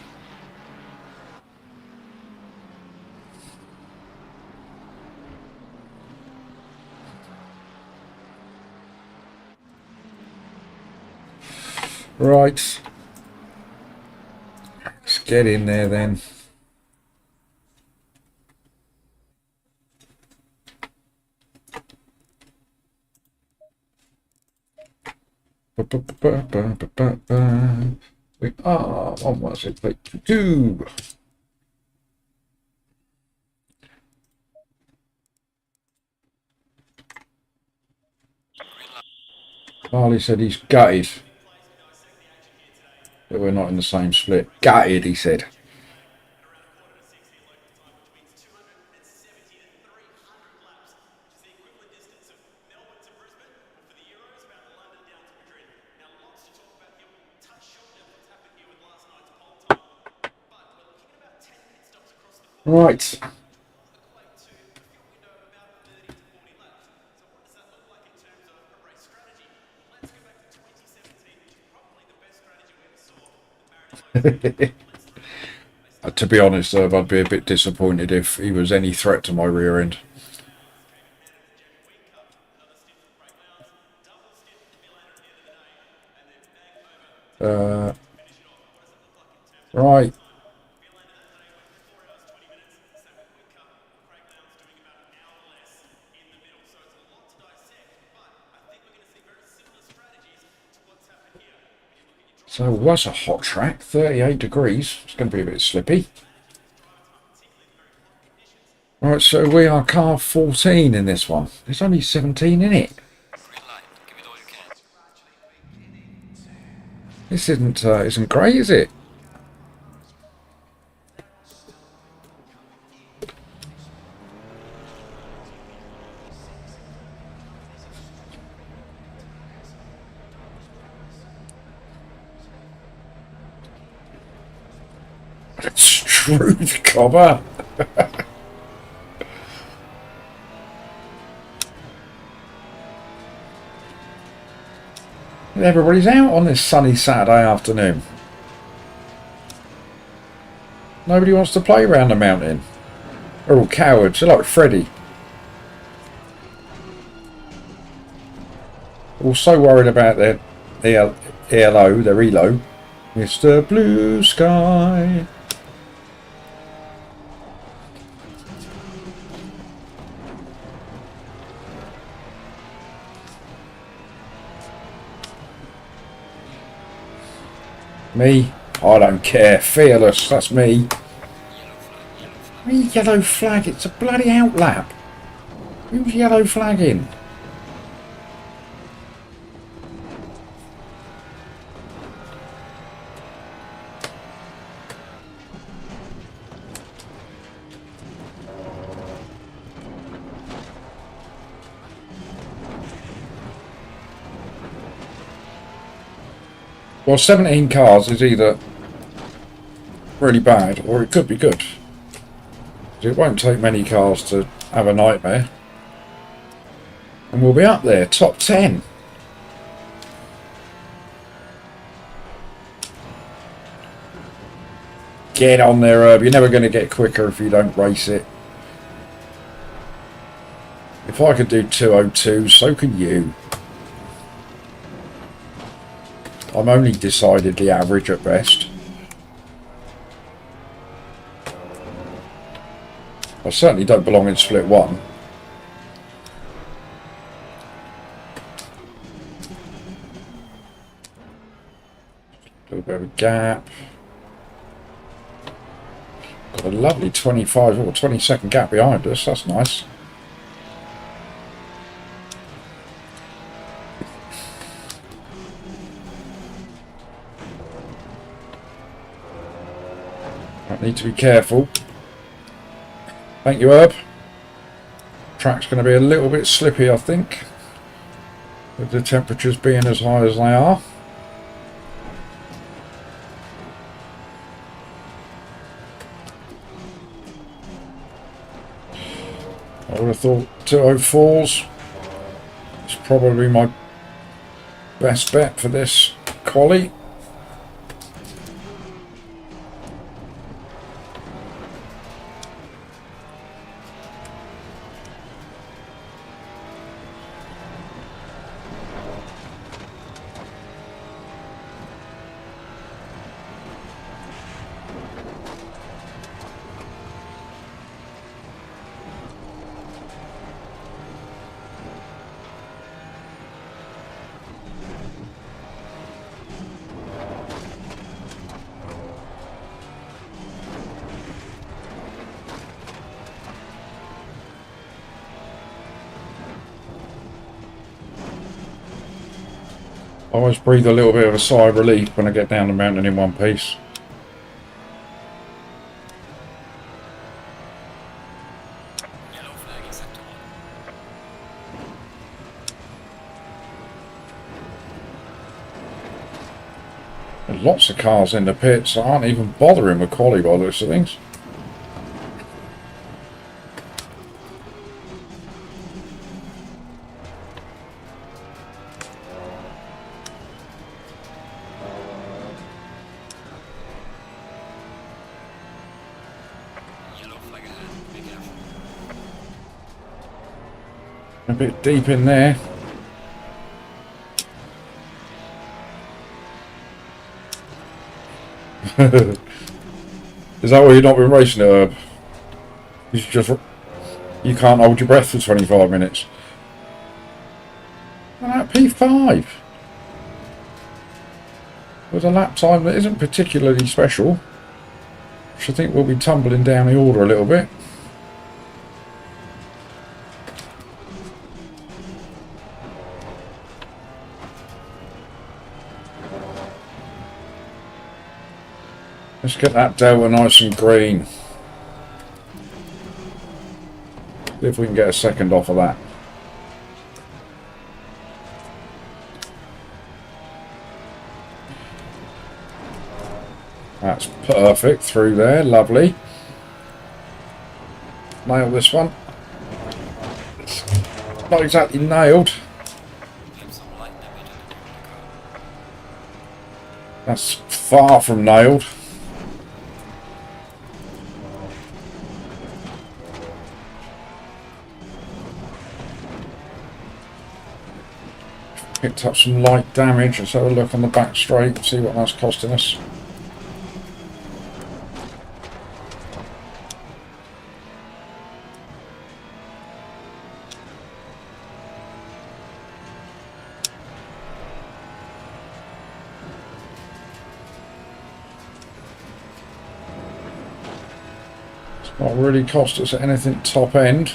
Right. Let's get in there then. We are on what's it, plate 2. Harley said he's gutted that we're not in the same split. Gutted, he said. Right. To be honest, I'd be a bit disappointed if he was any threat to my rear end. Right. So it was a hot track, 38 degrees. It's going to be a bit slippy. Right, so we are car 14 in this one. There's only 17 in it. Green light. Give it all you can. This isn't great, is it? Truth, cobber. Everybody's out on this sunny Saturday afternoon. Nobody wants to play around the mountain. They're all cowards. They're like Freddy. All so worried about their ELO, their ELO. Mr. Blue Sky. Me? I don't care. Fearless. That's me. Me yellow flag. It's a bloody outlap. Who's yellow flagging? Well, 17 cars is either really bad or it could be good. It won't take many cars to have a nightmare. And we'll be up there, top 10. Get on there, Herb. You're never going to get quicker if you don't race it. If I could do 202, so can you. I'm only decidedly average at best. I certainly don't belong in split one. A little bit of a gap. Got a lovely 25 or 20-second gap behind us. That's nice. I need to be careful. Thank you, Herb. Track's going to be a little bit slippy, I think, with the temperatures being as high as they are. I would have thought 204s is probably my best bet for this quali. I always breathe a little bit of a sigh of relief when I get down the mountain in one piece. Yellow flag in sector 1. There's lots of cars in the pits that aren't even bothering with quali by the looks of things. flag ahead. Be careful. A bit deep in there. Is that why you've not been racing it, Herb? You can't hold your breath for 25 minutes. At P5 with a lap time that isn't particularly special, which I think we'll be tumbling down the order a little bit. Let's get that delta nice and green. See if we can get a second off of that. That's perfect through there, lovely. Nail this one. Not exactly nailed. Leave some light damage on the rear of the car. That's far from nailed. Picked up some light damage. Let's have a look on the back straight and see what that's costing us. It's not really cost us anything top end.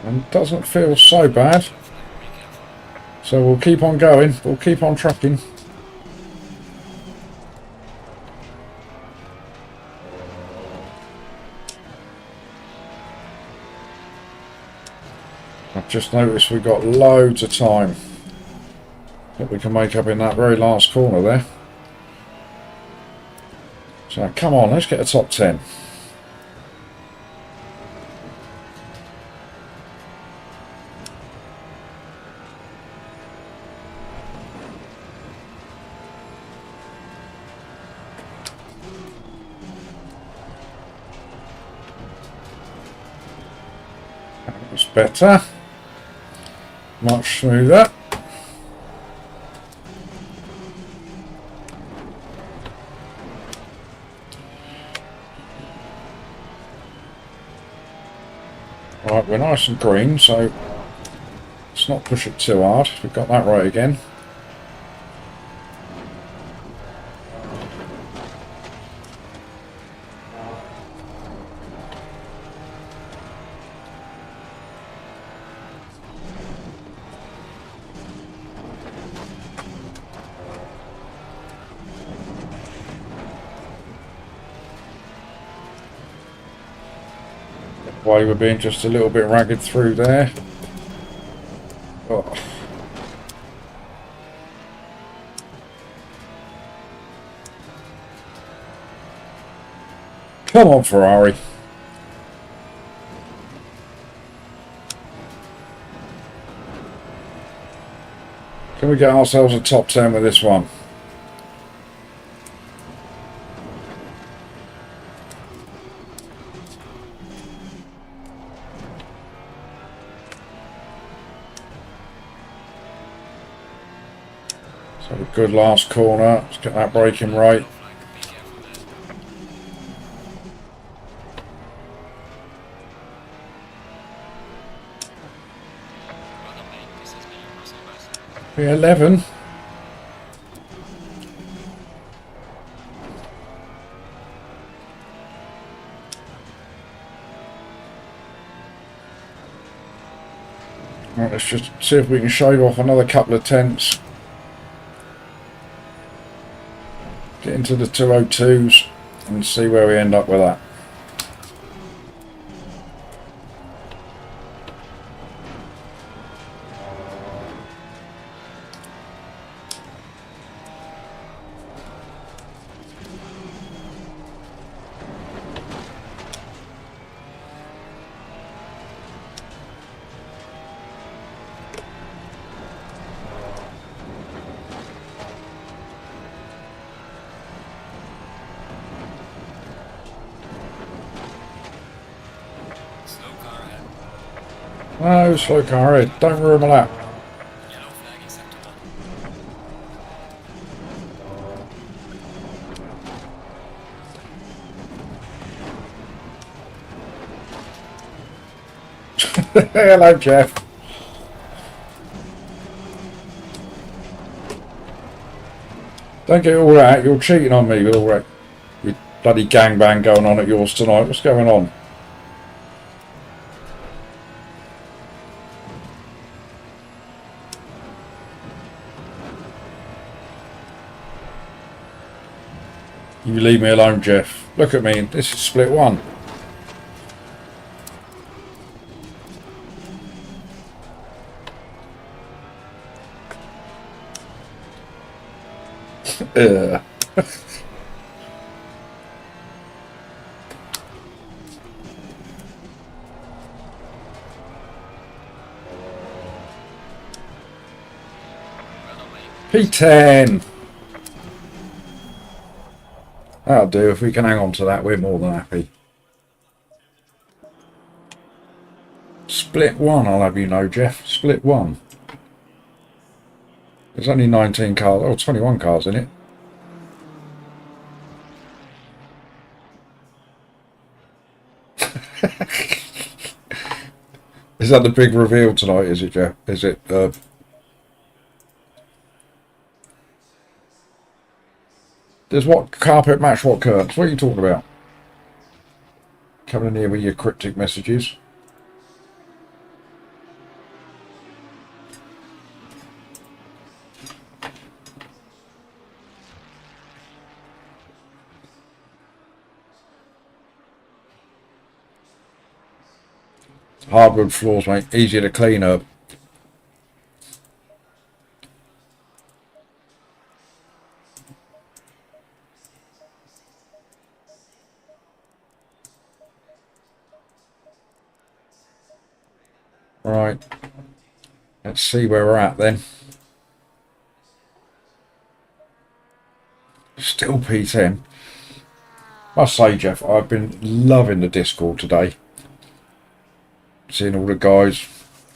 And doesn't feel so bad. So we'll keep on going. We'll keep on trucking. I've just noticed we've got loads of time that we can make up in that very last corner there. So come on, let's get a top 10. That was better. Much smoother. Right, we're nice and green, so let's not push it too hard. We've got that right again. Why we're being just a little bit ragged through there. Oh. Come on, Ferrari. Can we get ourselves a top 10 with this one? So a good last corner. Let's get that braking right. P11. Right, let's just see if we can shave off another couple of tenths. Get into the 202s and see where we end up with that. No, slow car ahead. Don't ruin my lap. Yellow flag acceptable. Hello, Jeff. Don't get all that. You're cheating on me with all that. You bloody gangbang going on at yours tonight. What's going on? You leave me alone, Jeff. Look at me. This is split one. Ugh. P10. That'll do. If we can hang on to that, we're more than happy. Split one, I'll have you know, Jeff. Split one. There's only 19 cars. Oh, 21 cars in it. Is that the big reveal tonight, is it, Jeff? Is it, there's what carpet match what curtains? What are you talking about? Coming in here with your cryptic messages. Hardwood floors, mate. Easier to clean up. Right. Let's see where we're at then. Still P10. Must say, Jeff, I've been loving the Discord today. Seeing all the guys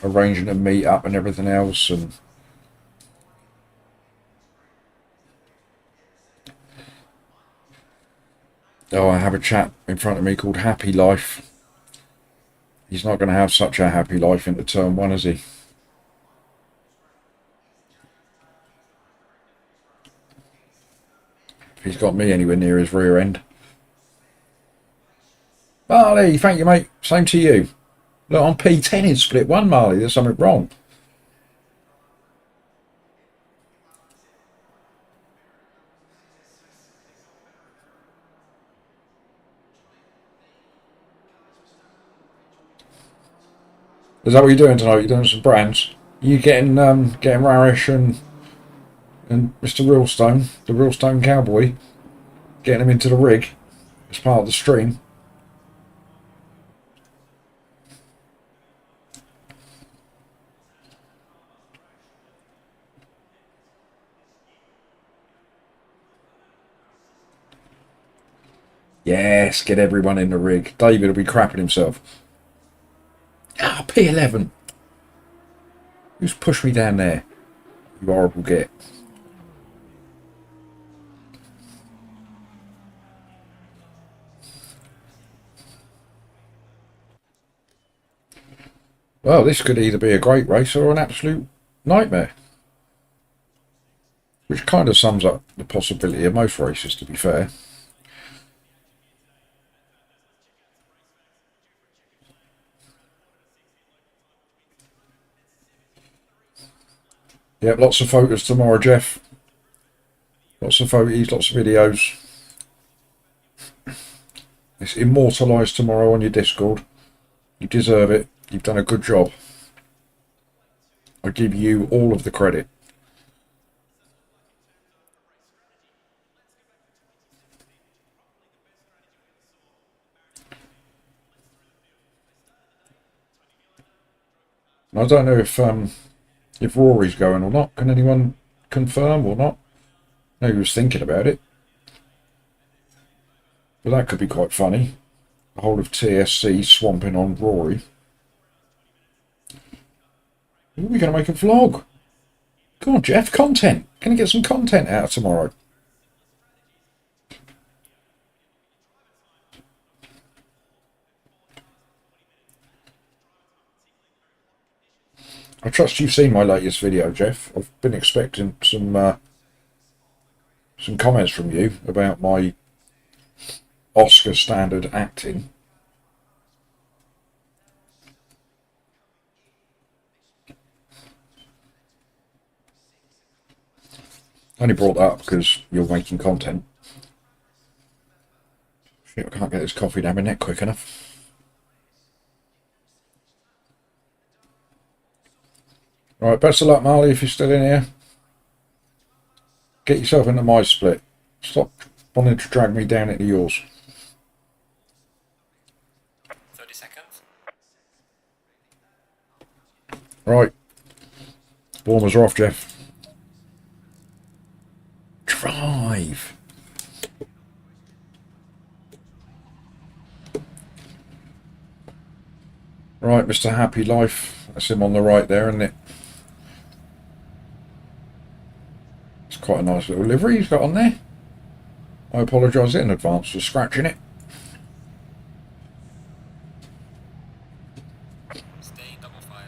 arranging to meet up and everything else, and oh, I have a chap in front of me called Happy Life. He's not going to have such a happy life into turn one, is he? If he's got me anywhere near his rear end. Marley, thank you, mate. Same to you. Look, I'm P10 in split one, Marley. There's something wrong. Is that what you're doing tonight? You're doing some brands? You getting Rarish and Mr. Realstone, the Realstone Cowboy, getting him into the rig as part of the stream? Yes, get everyone in the rig. David will be crapping himself. Ah, P11. Who's pushed me down there? You horrible git. Well, this could either be a great race or an absolute nightmare. Which kind of sums up the possibility of most races, to be fair. Yep, lots of photos tomorrow, Jeff. Lots of photos, lots of videos. It's immortalised tomorrow on your Discord. You deserve it. You've done a good job. I give you all of the credit. I don't know if Rory's going or not. Can anyone confirm or not? I know he was thinking about it. But that could be quite funny. The whole of TSC swamping on Rory. We're going to make a vlog. Come on, Jeff, content. Can you get some content out tomorrow? I trust you've seen my latest video, Jeff. I've been expecting some comments from you about my Oscar standard acting. I only brought that up because you're making content. Shit, I can't get this coffee down my neck quick enough. Right, best of luck, Marley, if you're still in here. Get yourself into my split. Stop wanting to drag me down into yours. 30 seconds. Right. Warmers are off, Jeff. Drive. Right, Mr. Happy Life. That's him on the right there, isn't it? It's quite a nice little livery he's got on there. I apologise in advance for scratching it. Stay in double file.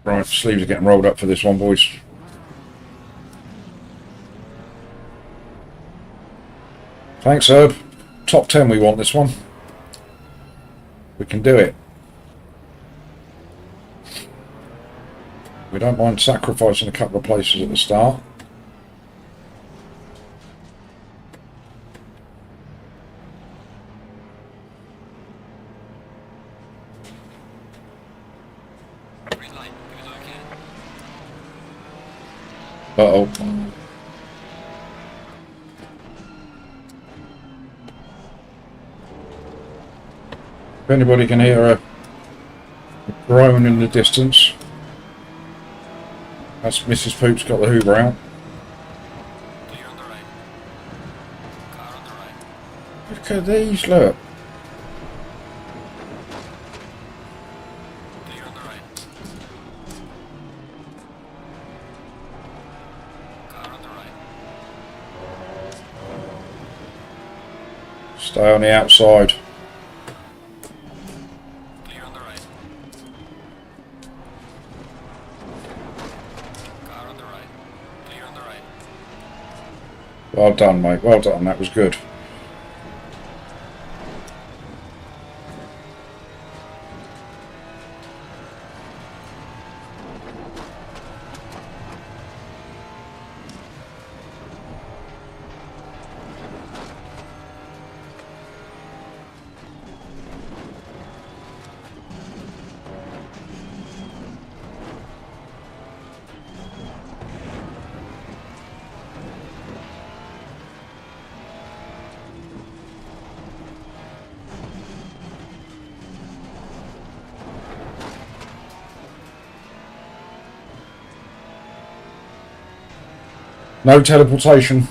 Right, sleeves are getting rolled up for this one, boys. Thanks, Herb. Top 10 we want this one. We can do it. We don't mind sacrificing a couple of places at the start. Green light. Give it okay. Uh-oh. If anybody can hear a groan in the distance, that's Mrs. Poop's got the Hoover out. Clear on the right. Car on the right. Look at these, look. Clear on the right. Car on the right. Stay on the outside. Clear on the right. Car on the right. Clear on the right. Well done, mate. Well done. That was good. No teleportation.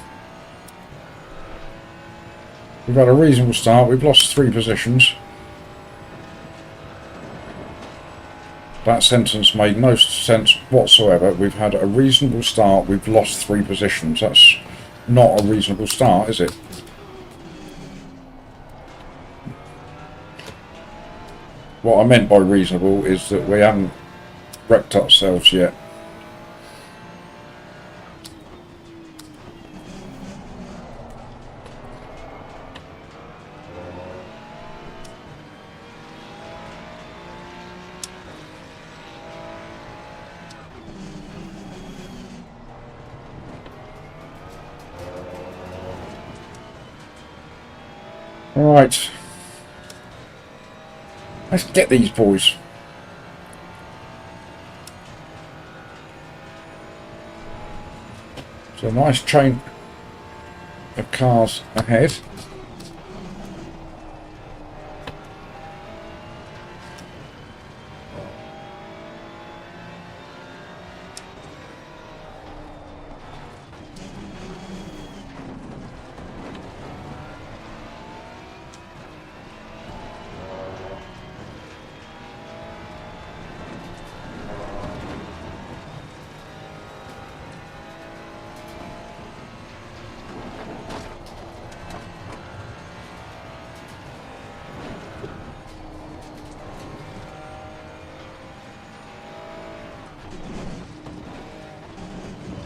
We've had a reasonable start. We've lost 3 positions. That sentence made no sense whatsoever. We've had a reasonable start. We've lost 3 positions. That's not a reasonable start, is it? What I meant by reasonable is that we haven't wrecked ourselves yet. Right. Let's get these boys. So a nice chain of cars ahead.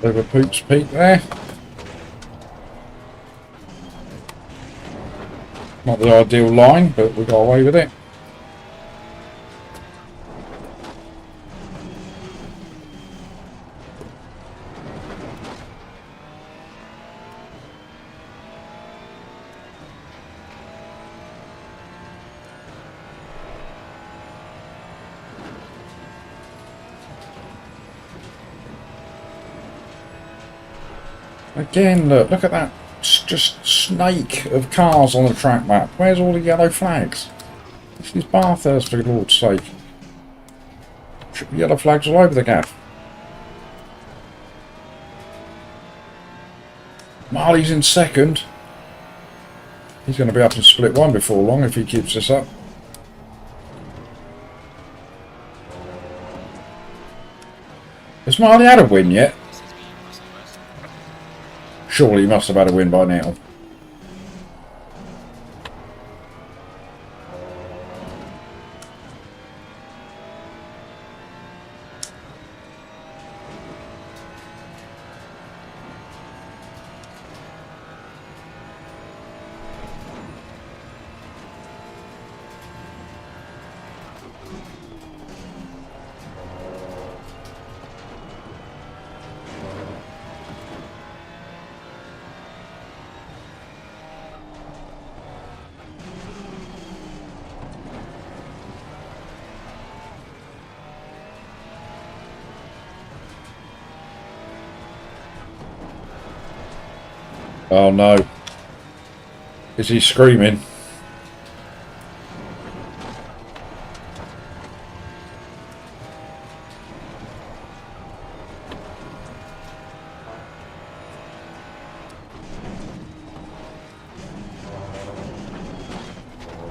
Bit of a Poops Peak there. Not the ideal line, but we got away with it. Again, look at that just snake of cars on the track map. Where's all the yellow flags? This is Bathurst, for Lord's sake. Should be yellow flags all over the gaff. Marley's in second. He's going to be up in split one before long if he keeps this up. Has Marley had a win yet? Surely he must have had a win by now. Oh no. Is he screaming?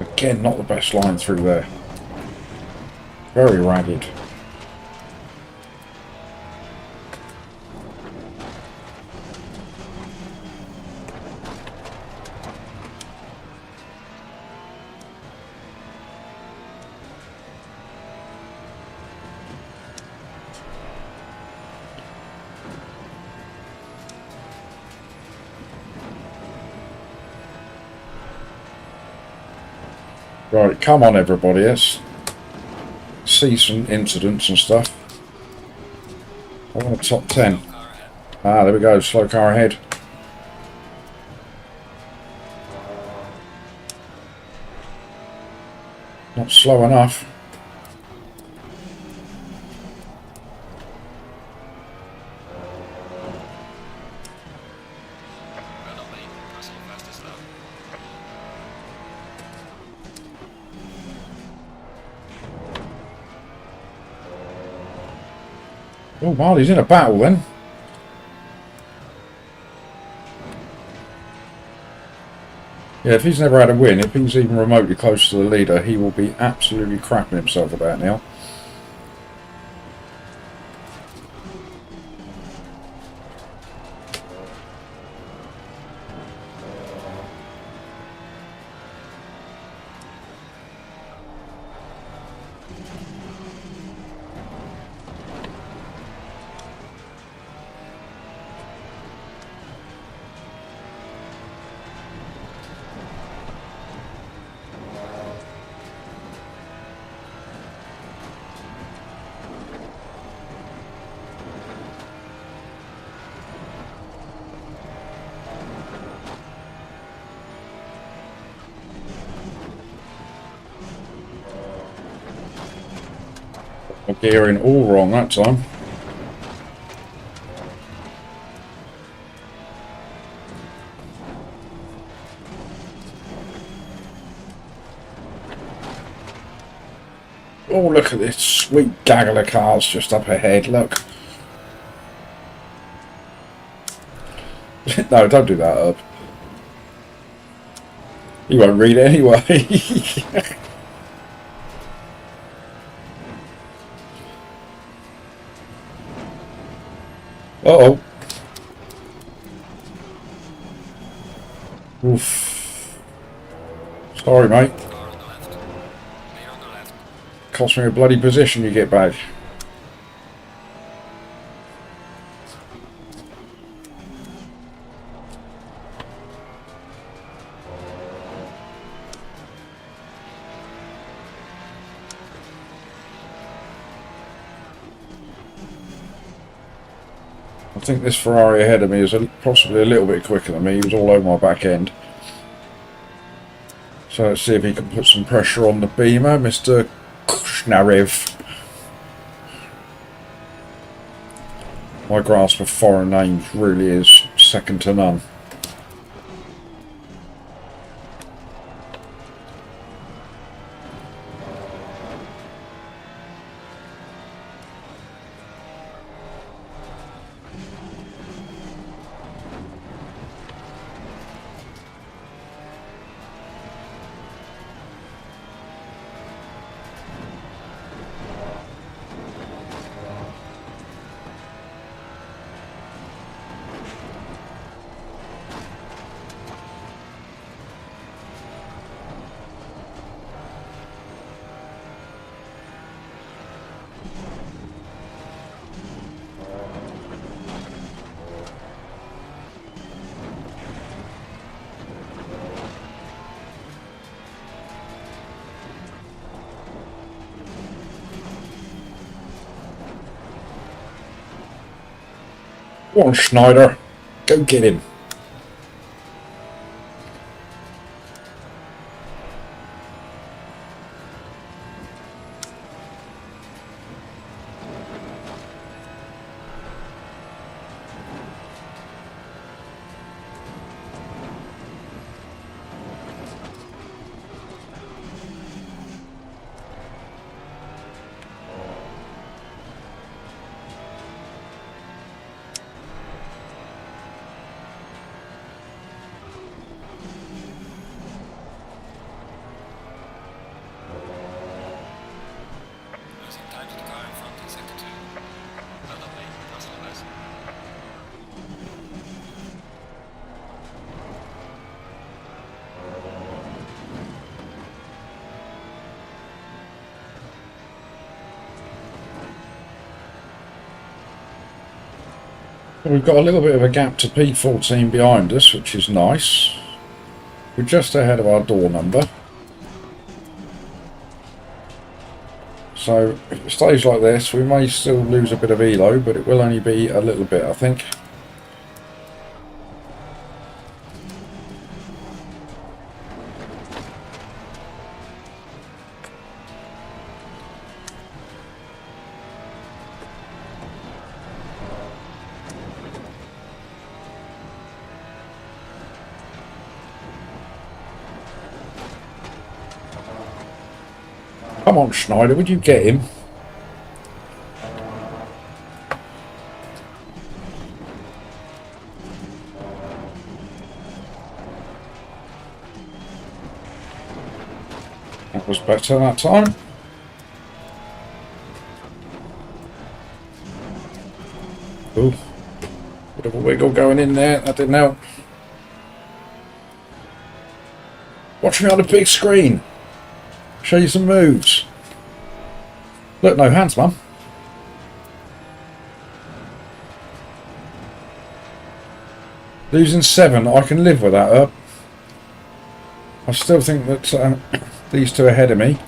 Again, not the best line through there. Very ragged. Right, come on everybody, let's see some incidents and stuff. I want a top 10. Ah, there we go, slow car ahead. Not slow enough. Oh, Marley's in a battle then. Yeah, if he's never had a win, if he's even remotely close to the leader, he will be absolutely crapping himself about now. Gearing all wrong that time. Oh, look at this sweet gaggle of cars just up ahead, look. No, don't do that up. He won't read it anyway. Uh-oh. Oof. Sorry, mate. Cost me a bloody position you get back. I think this Ferrari ahead of me is possibly a little bit quicker than me. He was all over my back end. So let's see if he can put some pressure on the Beamer, Mr. Kushnarev. My grasp of foreign names really is second to none. Go on, Schneider. Go get him. Losing time to the car in front in sector 2. Well done, mate. That's all guys. We've got a little bit of a gap to P14 behind us, which is nice. We're just ahead of our door number. So if it stays like this, we may still lose a bit of elo, but it will only be a little bit, I think. Come on, Schneider, would you get him? That was better that time. Ooh, bit of a wiggle going in there, that didn't help. Watch me on the big screen. Show you some moves. Look, no hands, Mum. Losing 7, I can live with that, Herb. I still think that these two ahead of me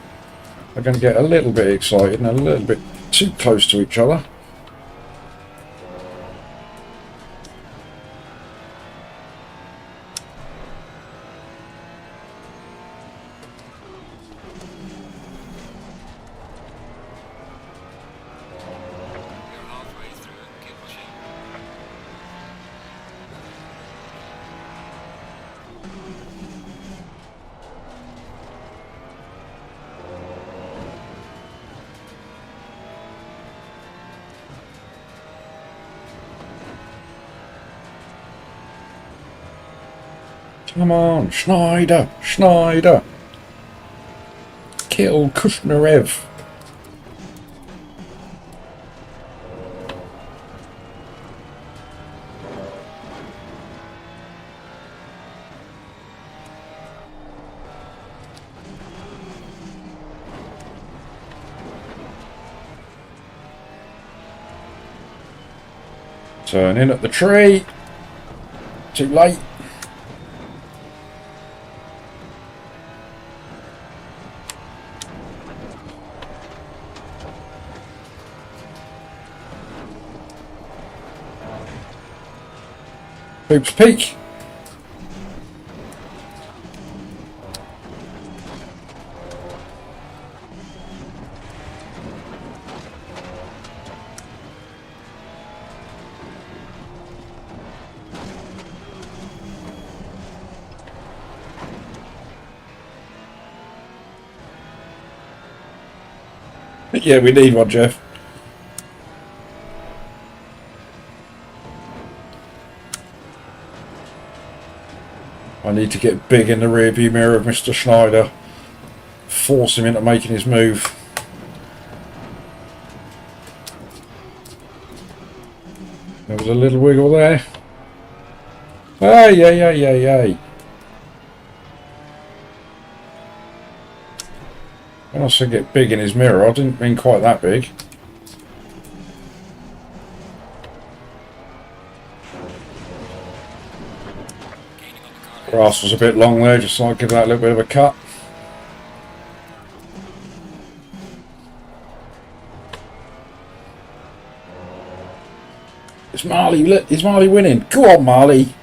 are going to get a little bit excited and a little bit too close to each other. You're halfway through. Keep pushing. Come on, Schneider, Schneider. Kill Kushnarev. Turn in at the tree. Too late. Hoops peak. Yeah, we need one, Jeff. I need to get big in the rearview mirror of Mr. Schneider. Force him into making his move. There was a little wiggle there. Hey, hey, hey, hey, hey. When I said get big in his mirror, I didn't mean quite that big. Grass was a bit long there, just so I give that a little bit of a cut. Is Marley winning? Go on, Marley.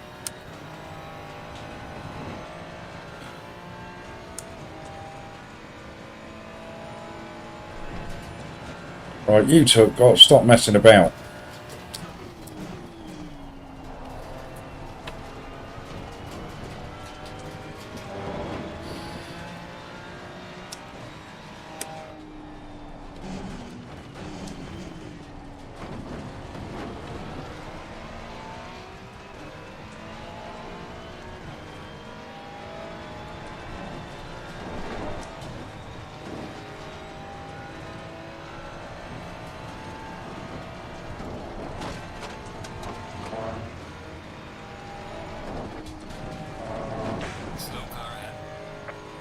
Right, you two got to stop messing about.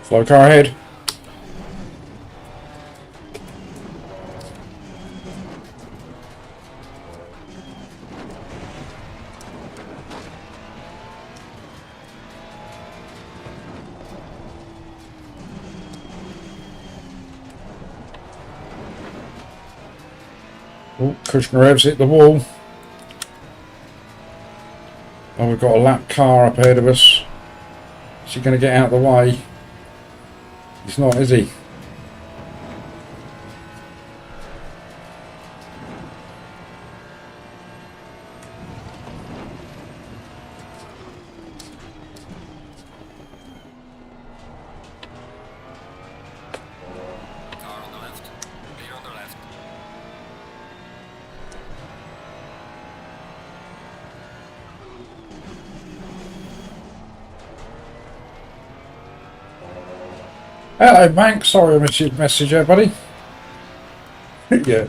Slow car ahead. Oh, Kushner revs hit the wall. Oh, we've got a lap car up ahead of us. Is he going to get out of the way? He's not, is he? Car on the left. Clear on the left. Hello, Mank. Sorry I missed your message there, buddy. Yeah.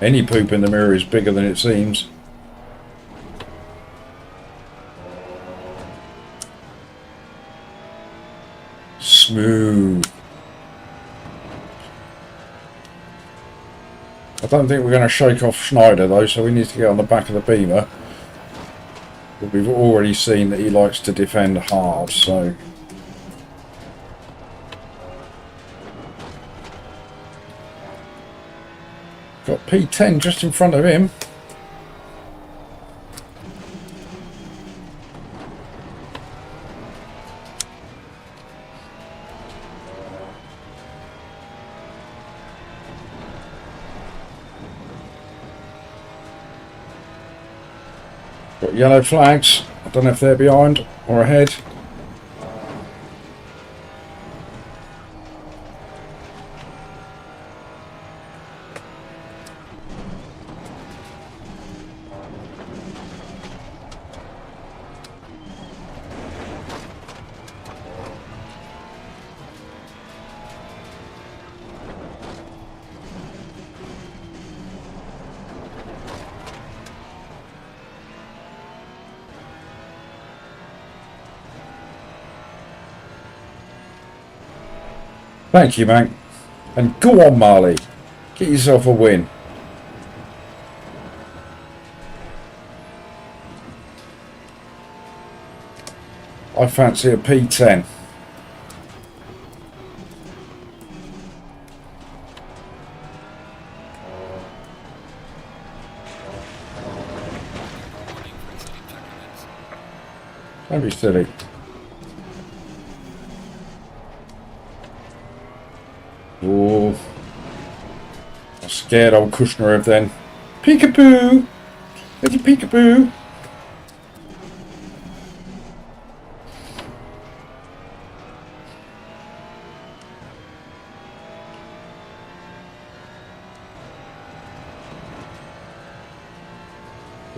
Any poop in the mirror is bigger than it seems. Smooth. I don't think we're going to shake off Schneider though, so we need to get on the back of the Beamer. But we've already seen that he likes to defend hard, so... Got P10 just in front of him. Got yellow flags. I don't know if they're behind or ahead. Thank you, mate. And go on, Marley. Get yourself a win. I fancy a P10. Warning for exceeding track limits. Don't be silly. Oh, I'm scared old Kushner of then. Peekaboo! Little peekaboo!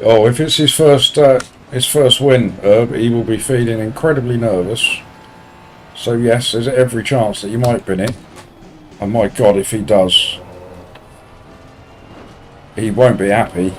Oh, if it's his first win, Herb, he will be feeling incredibly nervous. So yes, there's every chance that you might win it. And my God, if he does, he won't be happy.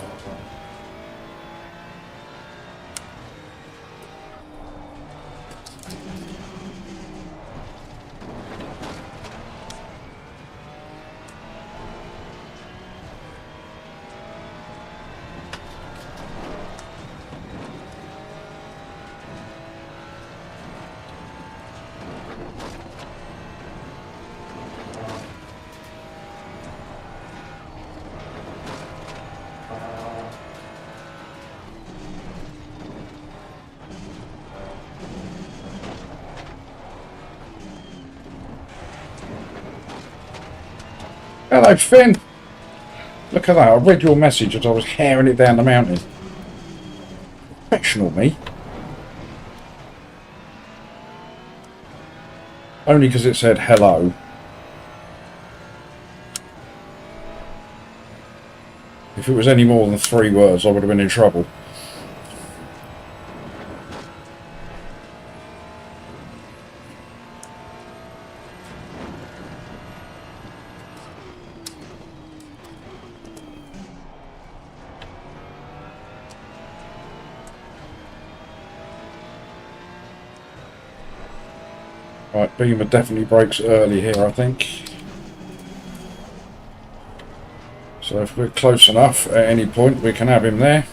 Hello, Finn. Look at that. I read your message as I was herring it down the mountain. Professional, me. Only because it said hello. If it was any more than 3 words, I would have been in trouble. Right, Beamer definitely breaks early here, I think. So if we're close enough at any point, we can have him there.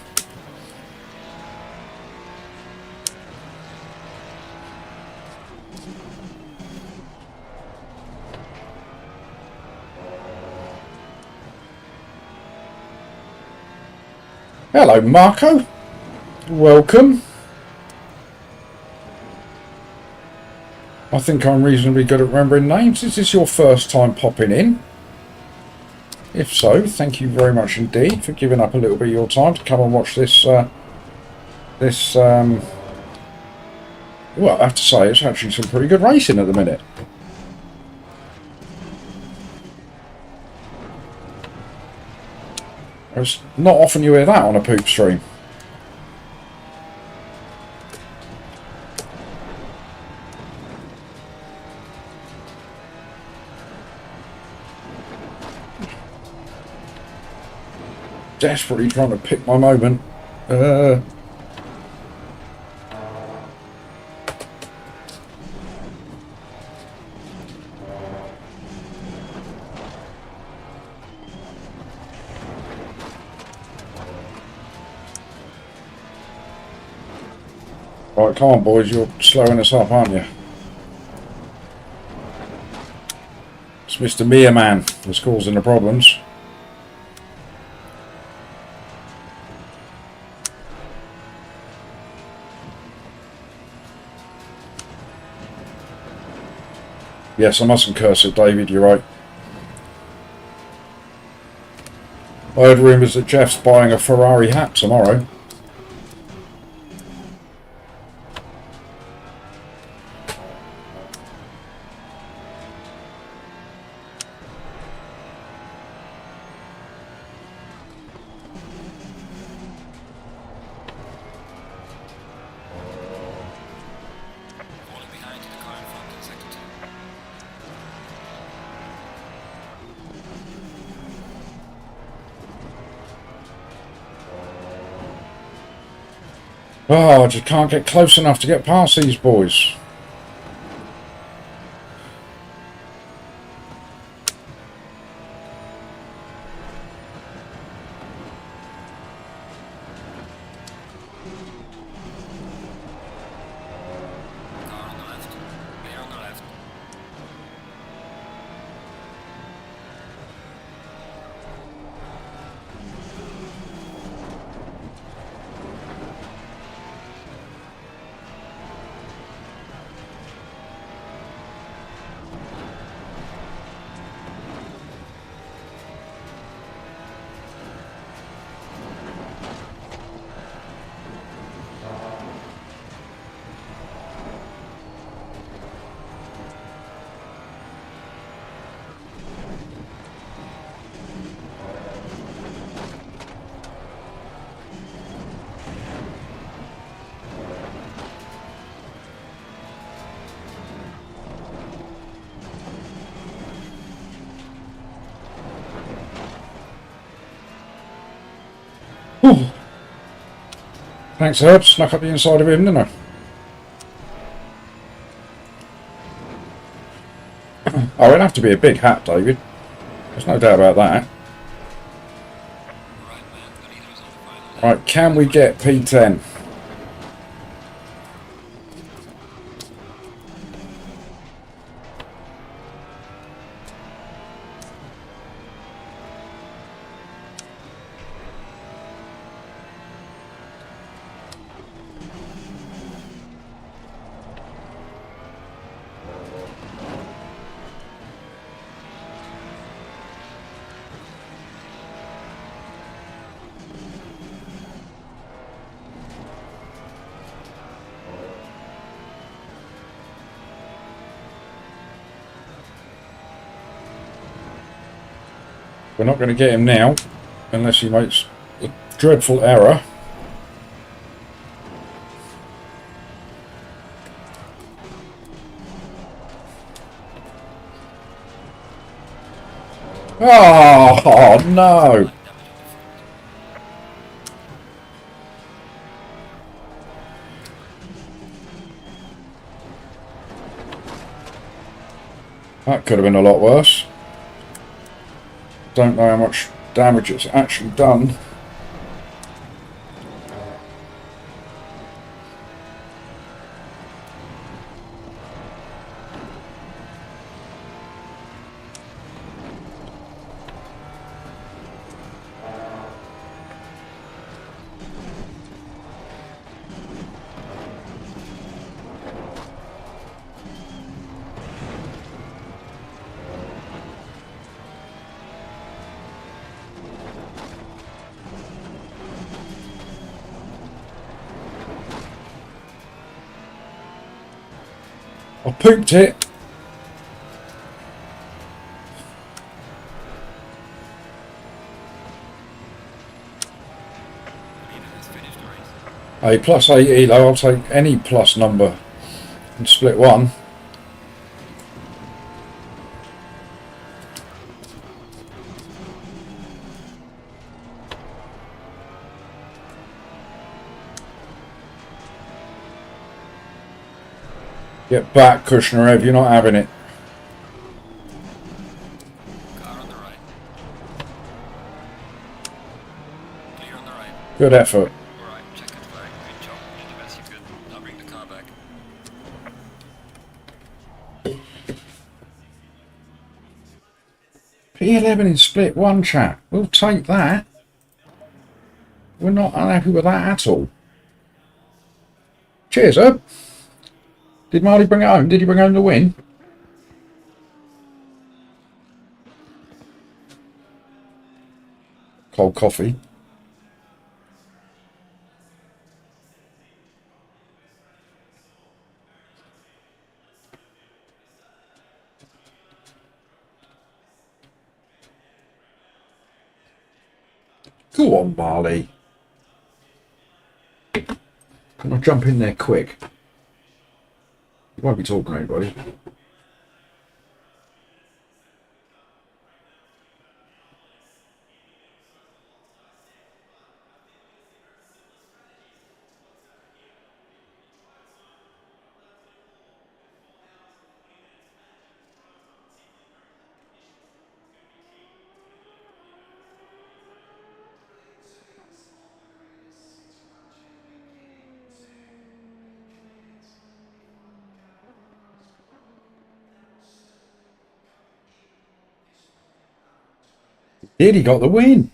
Hello, Marco. Welcome. I think I'm reasonably good at remembering names. Is this your first time popping in? If so, thank you very much indeed for giving up a little bit of your time to come and watch this. Well, I have to say, it's actually some pretty good racing at the minute. It's not often you hear that on a poop stream. Desperately trying to pick my moment. Right, come on, boys, you're slowing us up, aren't you? It's Mr. Mia Man that's causing the problems. Yes, I mustn't curse it, David, you're right. I heard rumours that Jeff's buying a Ferrari hat tomorrow. Oh, I just can't get close enough to get past these boys. Whew. Thanks, Herb. Snuck up the inside of him, didn't I? Oh, it'll have to be a big hat, David. There's no doubt about that. Right, man. The leader is on the final lap. Right, can we get P10? We're not going to get him now, unless he makes a dreadful error. Oh, no! That could have been a lot worse. Don't know how much damage it's actually done. I pooped it. The leader has finished the race. A plus 8 elo, I'll take any plus number in split one. Get back, Kushner, Ev, you're not having it. Car on the right. Clear on the right. Good effort. Alright, checkered flag. Good job. Did the best you could. Now bring the car back. P11 in split one, chat. We'll take that. We're not unhappy with that at all. Cheers, Herb. Did Marley bring it home? Did he bring home the win? Cold coffee. Go on, Marley. Can I jump in there quick? You won't be talking to anybody. Did he got the win?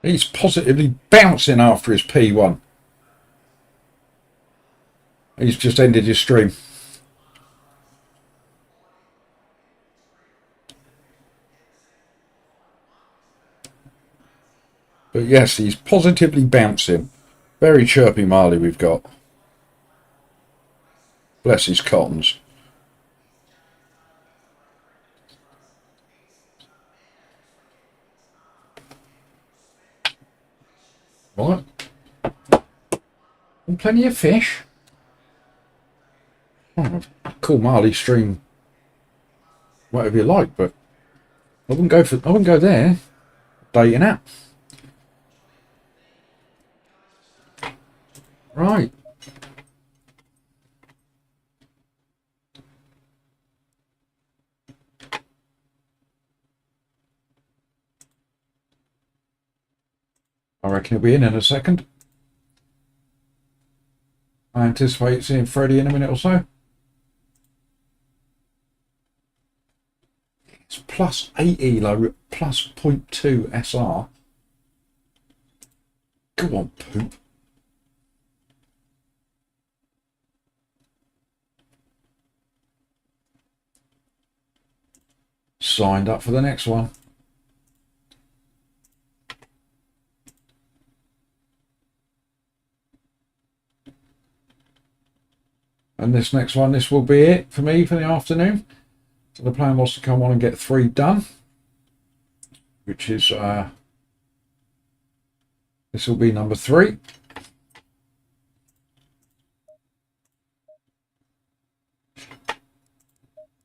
He's positively bouncing after his P1. He's just ended his stream. But yes, he's positively bouncing. Very chirpy Marley we've got. Bless his cottons. Right. And plenty of fish. Oh, cool Marley stream, whatever you like, but I wouldn't go there. Dating out. Right. I reckon he'll be in a second. I anticipate seeing Freddie in a minute or so. It's plus 8 elo, plus 0.2 SR. Go on, poop. Signed up for the next one. And this next one, this will be it for me for the afternoon. So the plan was to come on and get 3 done, which is this will be number 3.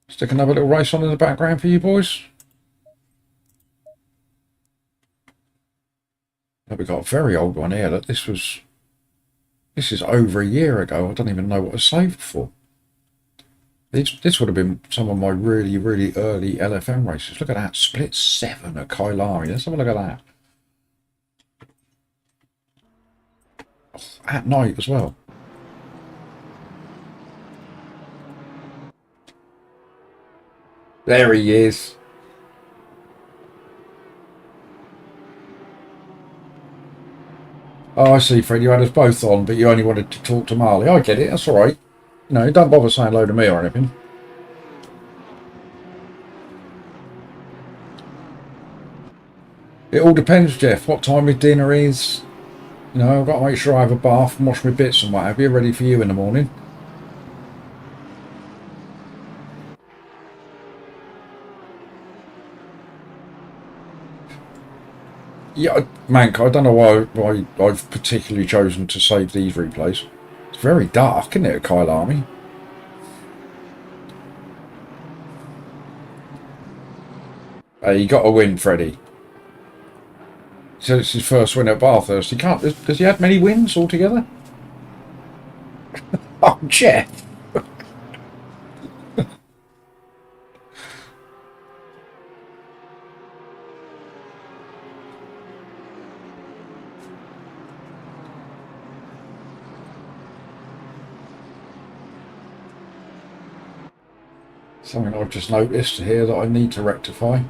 Stick another little race on in the background for you boys. Now we've got a very old one here. That this is over a year ago. I don't even know what I saved for. This would have been some of my really, really early LFM races. Look at that. Split 7 at Kailari. Let's have a look at that. Oh, at night as well. There he is. Oh, I see, Fred. You had us both on, but you only wanted to talk to Marley. I get it. That's all right. No, don't bother saying hello to me or anything. It all depends, Jeff, what time my dinner is. You know, I've got to make sure I have a bath and wash my bits and what have you, ready for you in the morning. Yeah, Mank, I don't know why I've particularly chosen to save these replays. It's very dark, isn't it, Kyle Army? Hey, you got to win, Freddie. So it's his first win at Bathurst. He can't. Does he have many wins altogether? Oh, Jeff. Something I've just noticed here that I need to rectify.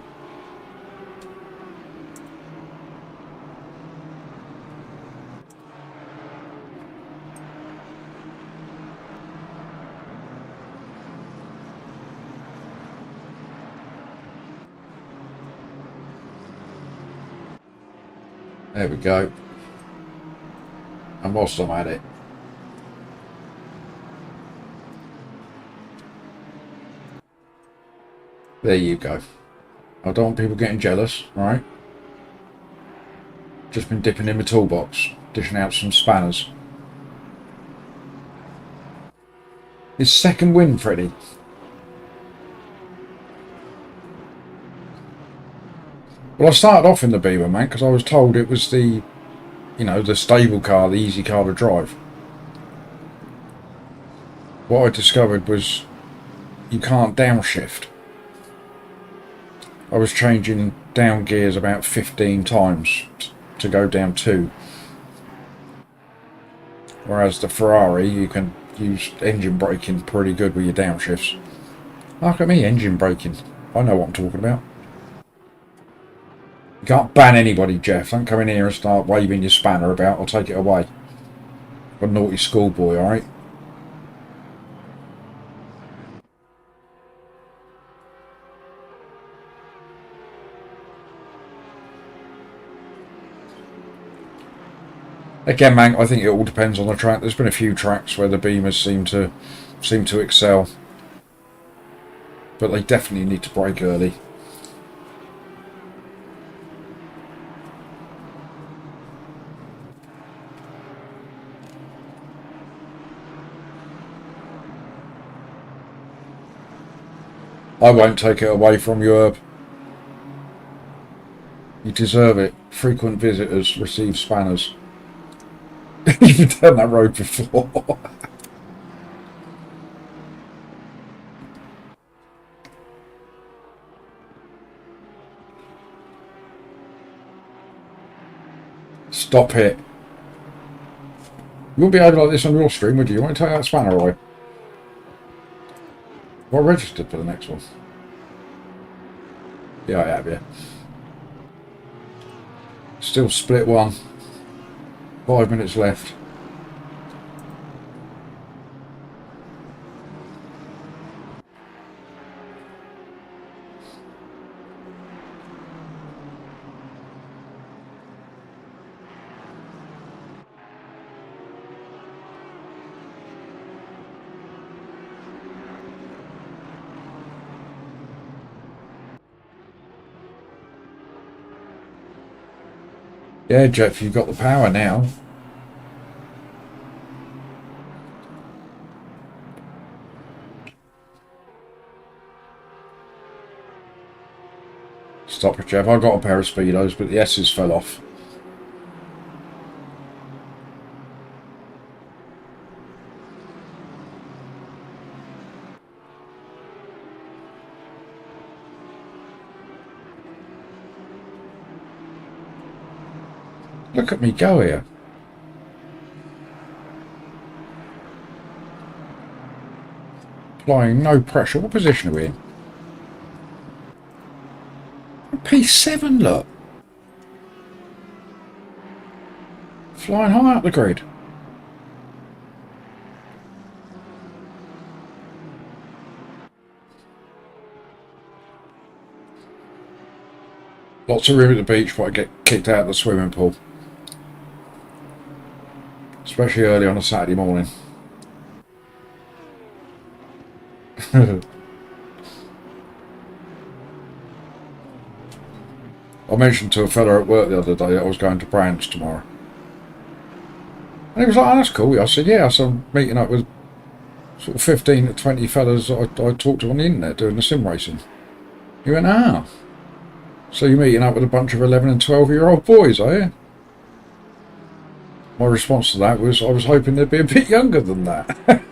There we go. And whilst I'm at it, there you go. I don't want people getting jealous, right? Just been dipping in my toolbox, dishing out some spanners. His second win, Freddie. Well, I started off in the Beaver, man, because I was told it was the, you know, the stable car, the easy car to drive. What I discovered was you can't downshift. I was changing down gears about 15 times to go down 2. Whereas the Ferrari, you can use engine braking pretty good with your downshifts. Look at me, engine braking. I know what I'm talking about. You can't ban anybody, Jeff. Don't come in here and start waving your spanner about. I'll take it away. A naughty schoolboy, alright? Again, man, I think it all depends on the track. There's been a few tracks where the beamers seem to excel, but they definitely need to brake early. I won't take it away from you, Herb. You deserve it. Frequent visitors receive spanners. You've done that road before. Stop it. You wouldn't be able like this on your stream, would you? You want to take that spanner away? Well, I registered for the next one. Yeah, I have, yeah. Still split one. 5 minutes left. Yeah, Jeff, you've got the power now. Stop it, Jeff. I've got a pair of Speedos, but the S's fell off. Look at me go here. Applying no pressure. What position are we in? P7, look. Flying high up the grid. Lots of room at the beach, but I get kicked out of the swimming pool. Especially early on a Saturday morning. I mentioned to a fella at work the other day that I was going to Brands tomorrow. And he was like, oh, that's cool. I said, yeah. So I'm meeting up with sort of 15 to 20 fellas I talked to on the internet doing the sim racing. He went, ah. So you're meeting up with a bunch of 11 and 12-year-old boys, are you? My response to that was, I was hoping they'd be a bit younger than that.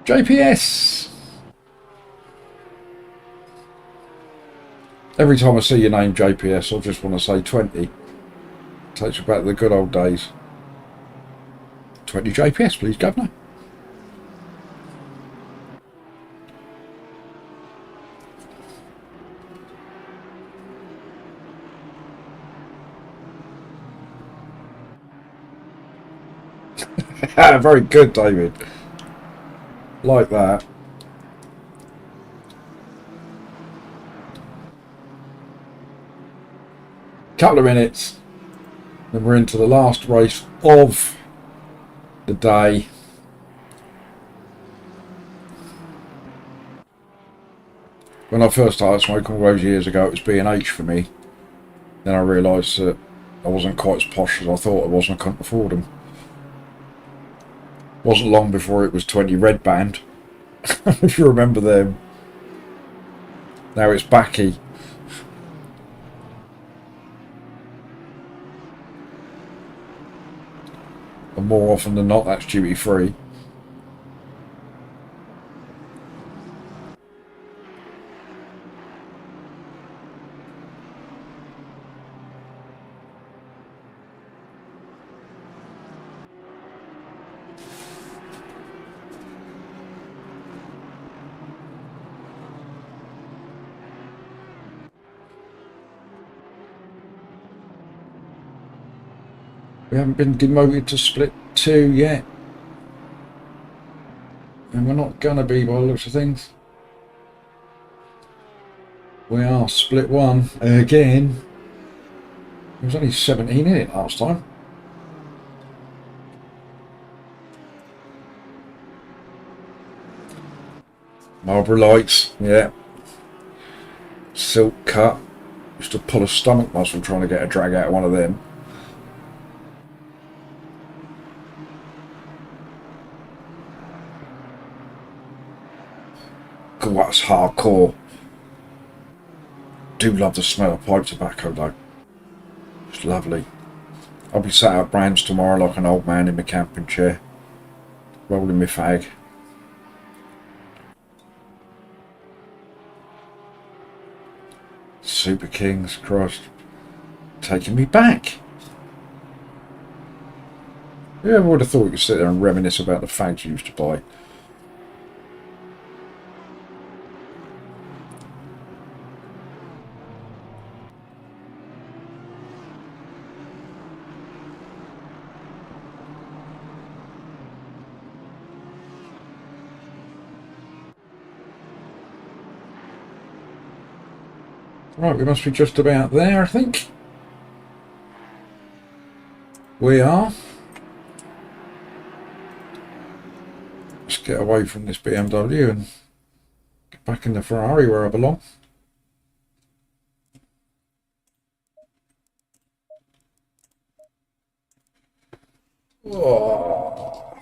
JPS! Every time I see your name, JPS, I just want to say 20. Takes you back to the good old days. 20 JPS, please, Governor. Very good, David. Like that. Couple of minutes. Then we're into the last race of the day. When I first started smoking all those years ago, it was B&H for me. Then I realised that I wasn't quite as posh as I thought I was and I couldn't afford them. Wasn't long before it was 20 Red Band, if you remember them. Now it's Backy. And more often than not, that's duty free. We haven't been demoted to split 2 yet. And we're not going to be by the looks of things. We are split 1 again. There was only 17 in it last time. Marlboro Lights, yeah. Silk cut. Used to pull a stomach muscle trying to get a drag out of one of them. God, that's hardcore. Do love the smell of pipe tobacco though. It's lovely. I'll be sat out Brands tomorrow like an old man in my camping chair, rolling my fag. Super Kings, Christ. Taking me back. Who ever would have thought you could sit there and reminisce about the fags you used to buy? Right, we must be just about there, I think. We are. Let's get away from this BMW and get back in the Ferrari where I belong. Oh.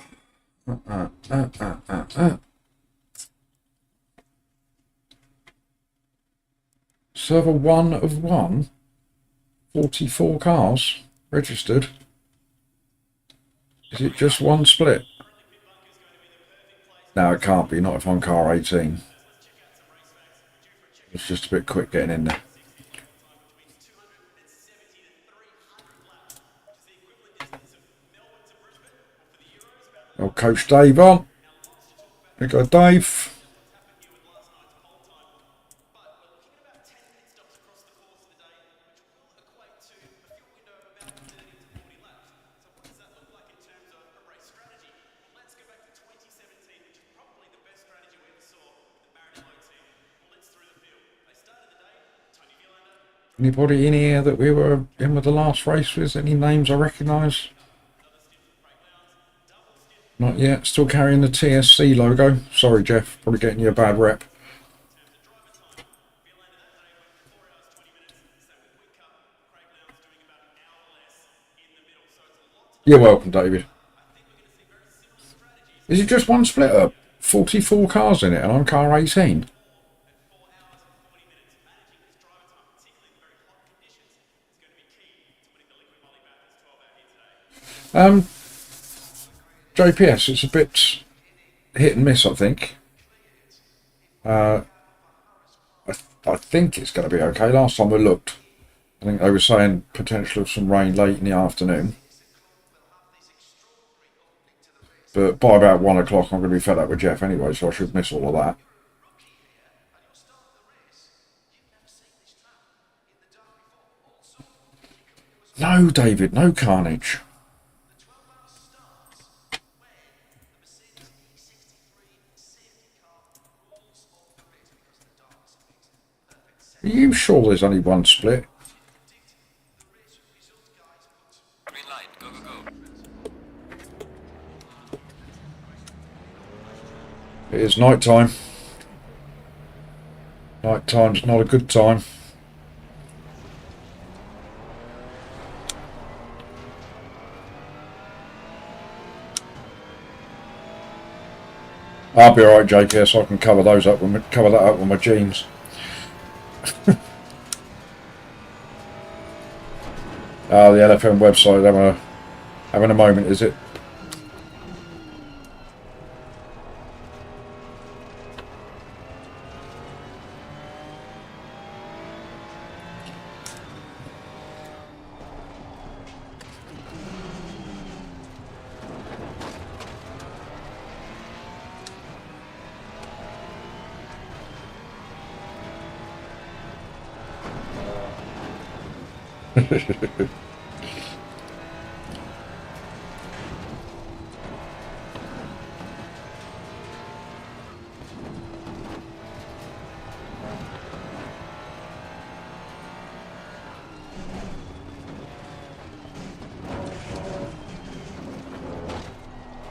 Server 1 of 1. 44 cars registered. Is it just one split? No, it can't be, not if I'm car 18. It's just a bit quick getting in there. Oh, Coach Dave on. We got Dave. Anybody in here that we were in with the last race with? Any names I recognise? Not yet. Still carrying the TSC logo. Sorry, Jeff. Probably getting you a bad rep. You're welcome, David. Is it just one split up? 44 cars in it and I'm car 18? JPS, it's a bit hit and miss, I think. I think it's going to be okay. Last time we looked, I think they were saying potential of some rain late in the afternoon. But by about 1 o'clock, I'm going to be fed up with Jeff anyway, so I should miss all of that. No, David, no carnage. Are you sure there's only one split? Green light, go, go, go. It is night time. Night time's not a good time. I'll be alright, JPS. I can cover that up with my jeans. The LFM website having a moment, is it?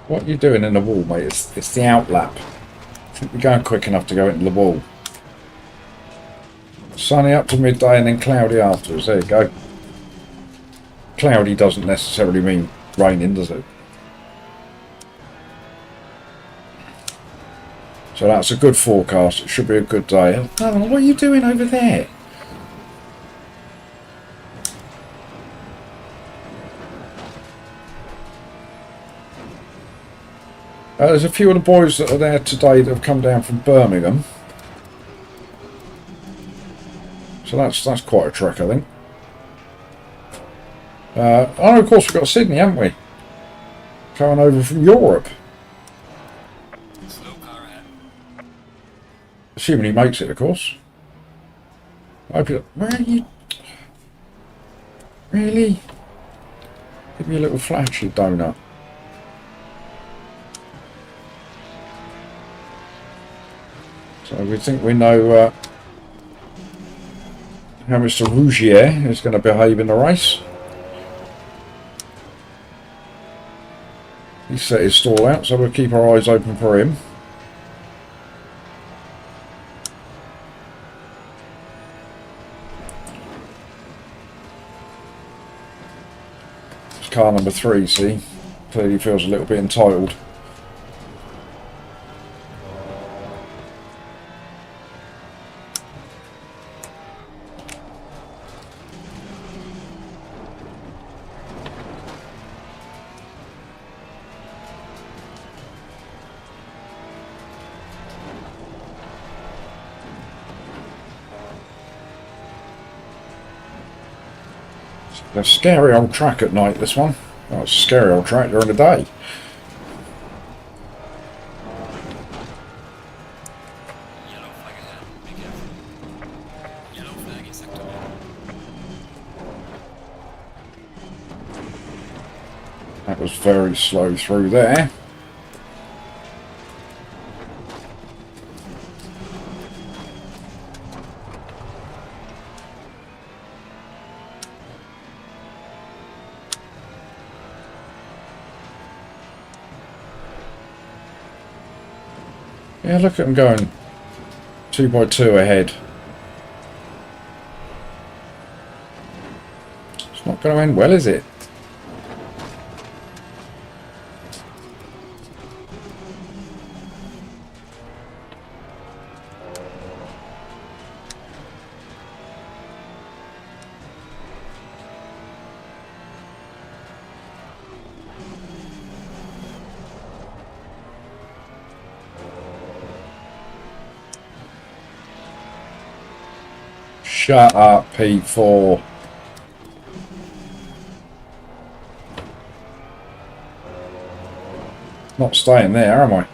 What are you doing in the wall, mate? It's the outlap. I think we're going quick enough to go into the wall. Sunny up to midday and then cloudy afterwards. There you go. Cloudy doesn't necessarily mean raining, does it? So that's a good forecast. It should be a good day. Oh, what are you doing over there? There's a few of the boys that are there today that have come down from Birmingham. So that's quite a trek, I think. Oh, of course, we've got Sydney, haven't we? Coming over from Europe. Slow car ahead. Assuming he makes it, of course. Where are you? Really? Give me a little flash, you donut. So we think we know how Mr. Rougier is going to behave in the race. He's set his stall out, so we'll keep our eyes open for him. It's car number 3, see? Clearly feels a little bit entitled. A scary old track at night, this one. Oh, it's a scary old track during the day. Yellow flag ahead. Be careful. Yellow flag in sector 1. That was very slow through there. Yeah, look at them going 2 by 2 ahead. It's not going to end well, is it? Shut up, P4. Not staying there, am I?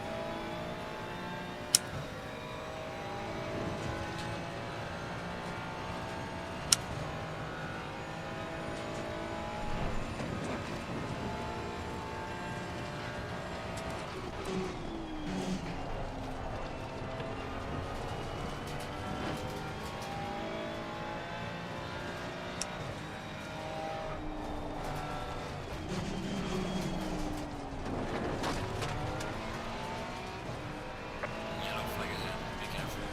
Yellow flag ahead. Be careful.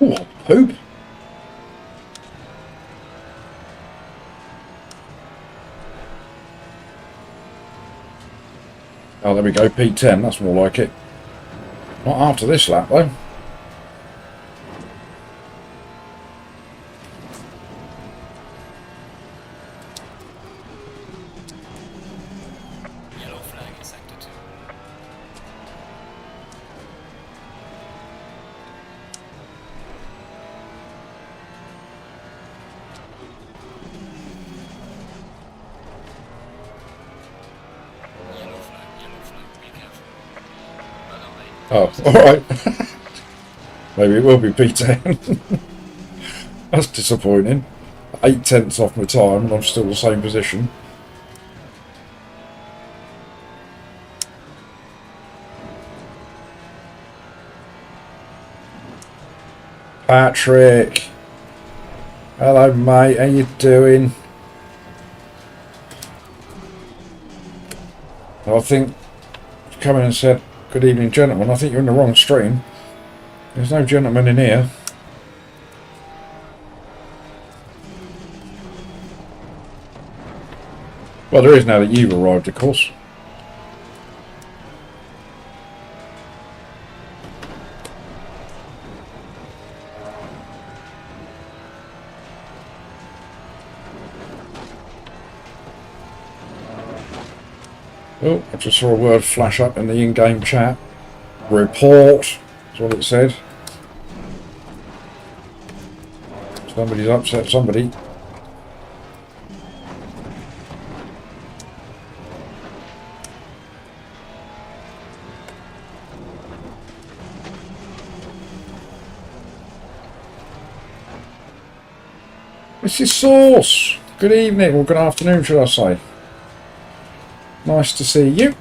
Ooh, poop. Oh, there we go, P10, that's more like it. Not after this lap, though. Yellow flag in sector 2. Oh, alright. Maybe it will be P10. That's disappointing. 8/10 off my time and I'm still the same position. Patrick! Hello mate, how you doing? I think you've come in and said, good evening gentlemen, I think you're in the wrong stream. There's no gentleman in here. Well, there is now that you've arrived, of course. Oh, I just saw a word flash up in the in-game chat. Report, that's what it said. Somebody's upset somebody. Mrs. Sauce, good evening, or good afternoon should I say. Nice to see you.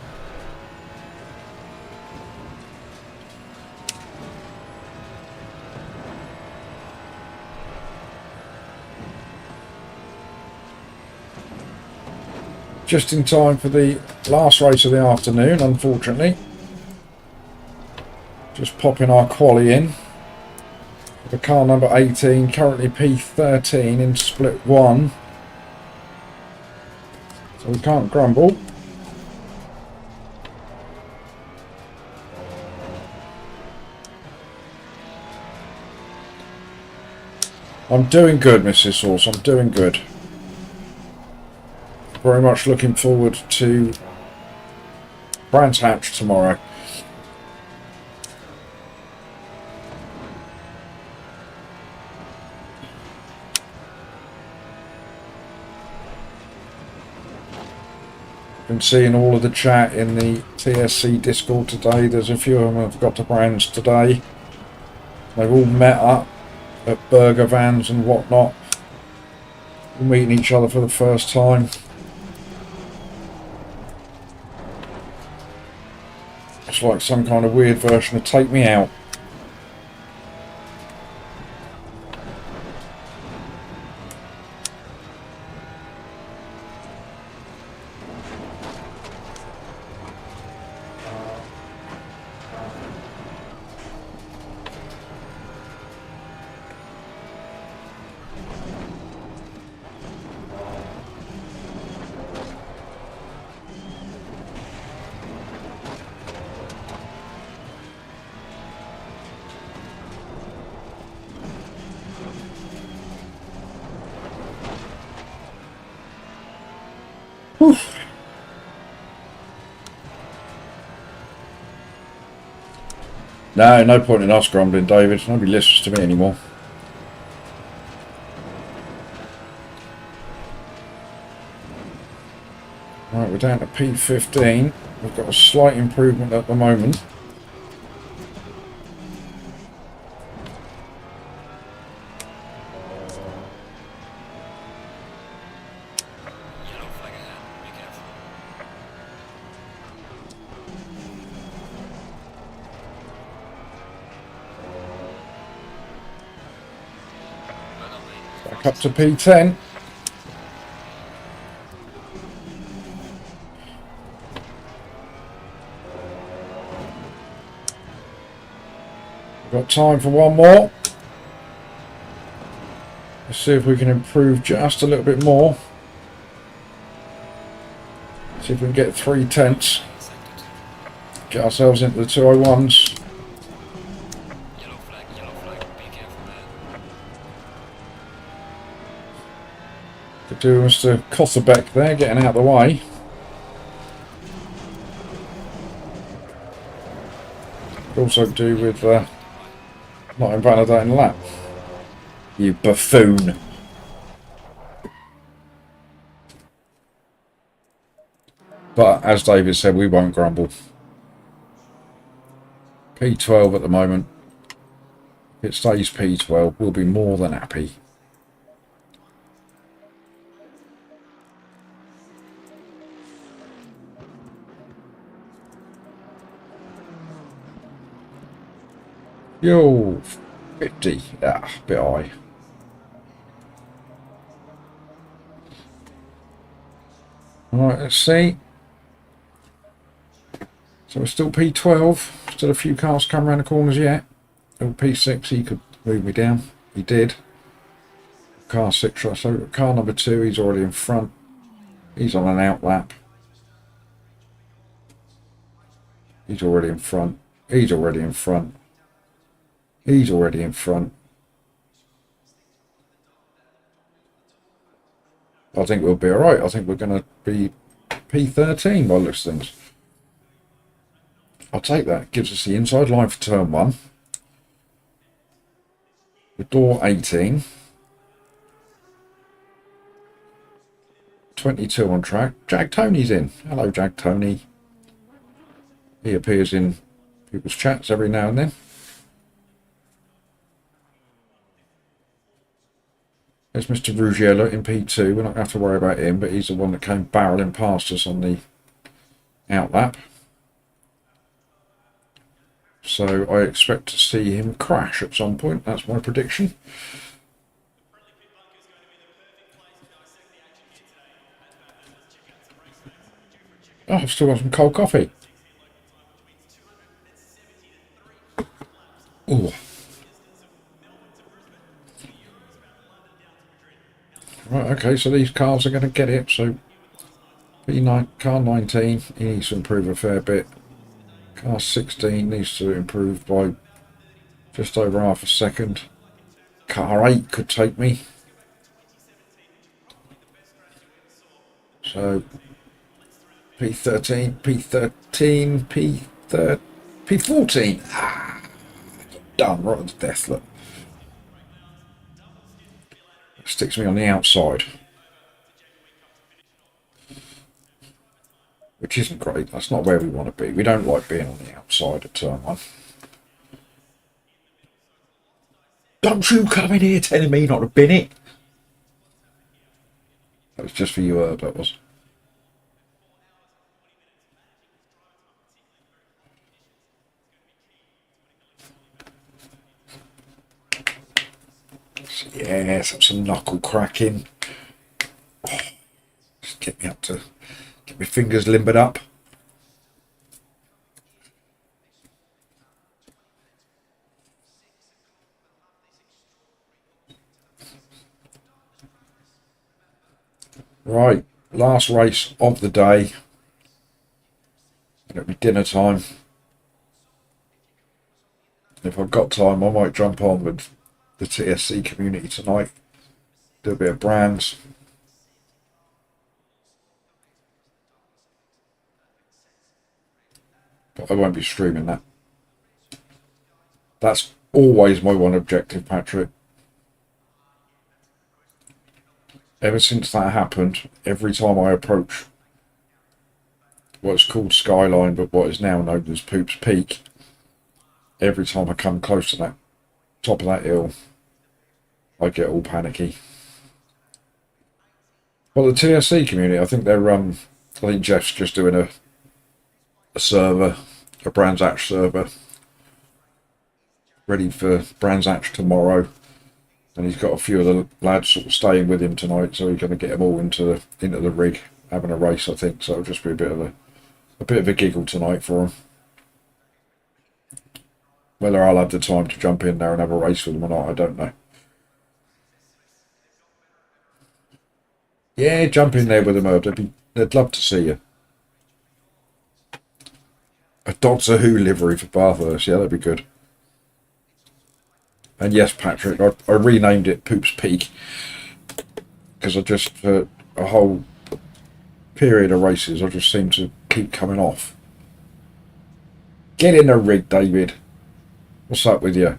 Just in time for the last race of the afternoon, unfortunately. Just popping our quali in. The car number 18, currently P13 in split 1. So we can't grumble. I'm doing good, Mrs. Sauce, I'm doing good. Very much looking forward to Brands Hatch tomorrow. Been seeing all of the chat in the TSC Discord today. There's a few of them have got to Brands today. They've all met up at burger vans and whatnot, meeting each other for the first time. It's like some kind of weird version of Take Me Out. No point in us grumbling, David. Nobody listens to me anymore. Right, we're down to P15. We've got a slight improvement at the moment. Up to P10. We've got time for one more. Let's see if we can improve just a little bit more. See if we can get 3/10. Get ourselves into the 201s. Could do Mr. Kosselbeck there, getting out of the way. Could also do with not invalidating the lap. You buffoon. But as David said, we won't grumble. P12 at the moment. If it stays P12, we'll be more than happy. Yo, 50. Ah, bit high. Alright, let's see. So we're still P12. Still a few cars come around the corners yet. Oh, P6, he could move me down. He did. Car 6, so car number 2, he's already in front. He's on an out lap. He's already in front. He's already in front. He's already in front. I think we'll be alright. I think we're going to be P13 by looks of things. I'll take that. Gives us the inside line for turn 1. The door 18. 22 on track. Jag Tony's in. Hello, Jag Tony. He appears in people's chats every now and then. There's Mr. Ruggiero in P2. We're not going to have to worry about him, but he's the one that came barreling past us on the out lap. So I expect to see him crash at some point. That's my prediction. Oh, I've still got some cold coffee. Oh. Right, okay, so these cars are going to get it. So P9, car 19, he needs to improve a fair bit. Car 16 needs to improve by just over half a second. Car 8 could take me. So P13, P13, P13, P14. Ah, done right to death, look. Sticks me on the outside. Which isn't great. That's not where we want to be. We don't like being on the outside at turn 1. Don't you come in here telling me not to bin it. That was just for you, Herb, that was. Yes, that's some knuckle cracking. Oh, just get me up to get my fingers limbered up. Right, last race of the day. It'll be dinner time. If I've got time, I might jump on with the TSC community tonight. Do a bit of brands. But I won't be streaming that. That's always my one objective, Patrick. Ever since that happened, every time I approach what's called Skyline, but what is now known as Poop's Peak, every time I come close to that top of that hill, I get all panicky. Well, the TSC community, I think they're I think Jeff's just doing a server, a Brands Hatch server, ready for Brands Hatch tomorrow. And he's got a few of the lads sort of staying with him tonight, so he's going to get them all into the rig, having a race, I think. So it'll just be a bit of a giggle tonight for him. Whether I'll have the time to jump in there and have a race with them or not, I don't know. Yeah, jump in there with them, Herb. They'd love to see you. A Doctor Who livery for Bathurst, yeah, that'd be good. And yes, Patrick, I renamed it Poop's Peak because I just, for a whole period of races, I just seem to keep coming off. Get in the rig, David. What's up with you?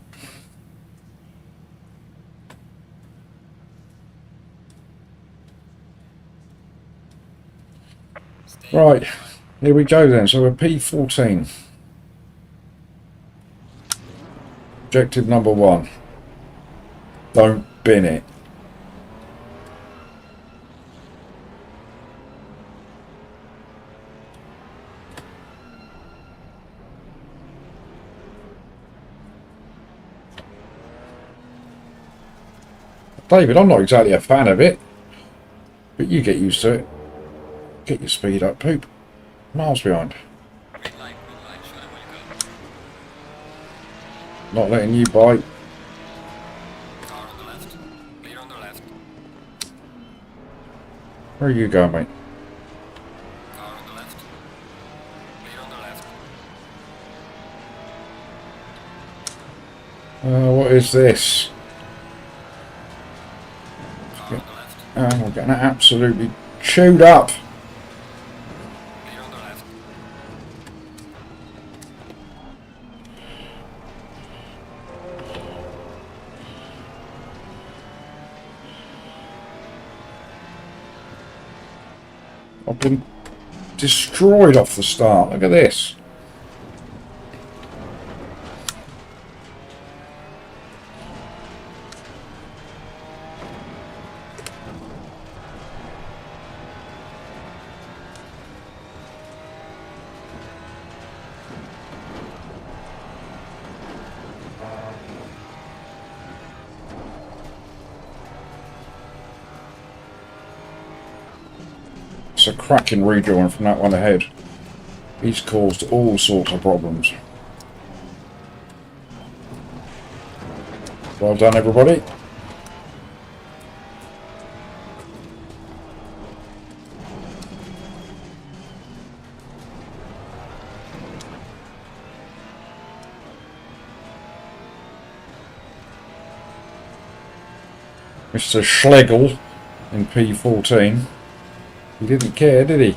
Right, here we go then. So we're P14. Objective number 1. Don't bin it. David, I'm not exactly a fan of it, but you get used to it. Get your speed up, poop. Miles behind. Green light, show them where you go. Not letting you bite. Car on the left, clear on the left. Where are you going, mate? Car on the left, clear on the left. What is this? Car on the left, We're getting absolutely chewed up. clear on the left. I've been destroyed off the start. Look at this. It's a cracking rejoin from that one ahead. He's caused all sorts of problems. Well done, everybody. Mr. Schlegel in P14. He didn't care, did he?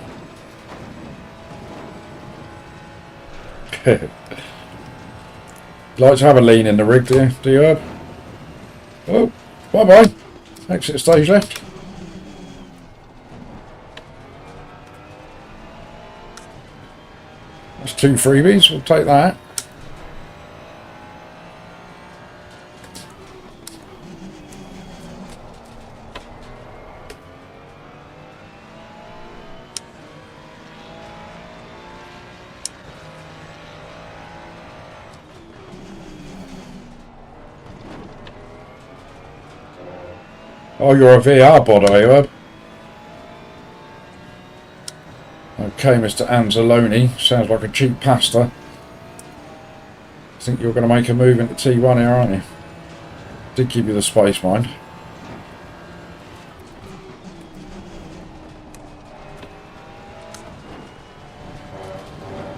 Like to have a lean in the rig, do you, Herb? Oh, bye-bye. Exit stage left. That's 2 freebies, we'll take that. Oh, you're a VR bod, are you, Herb? Okay, Mr. Anzalone. Sounds like a cheap pasta. I think you're going to make a move into T1 here, aren't you? Did give you the space, mind.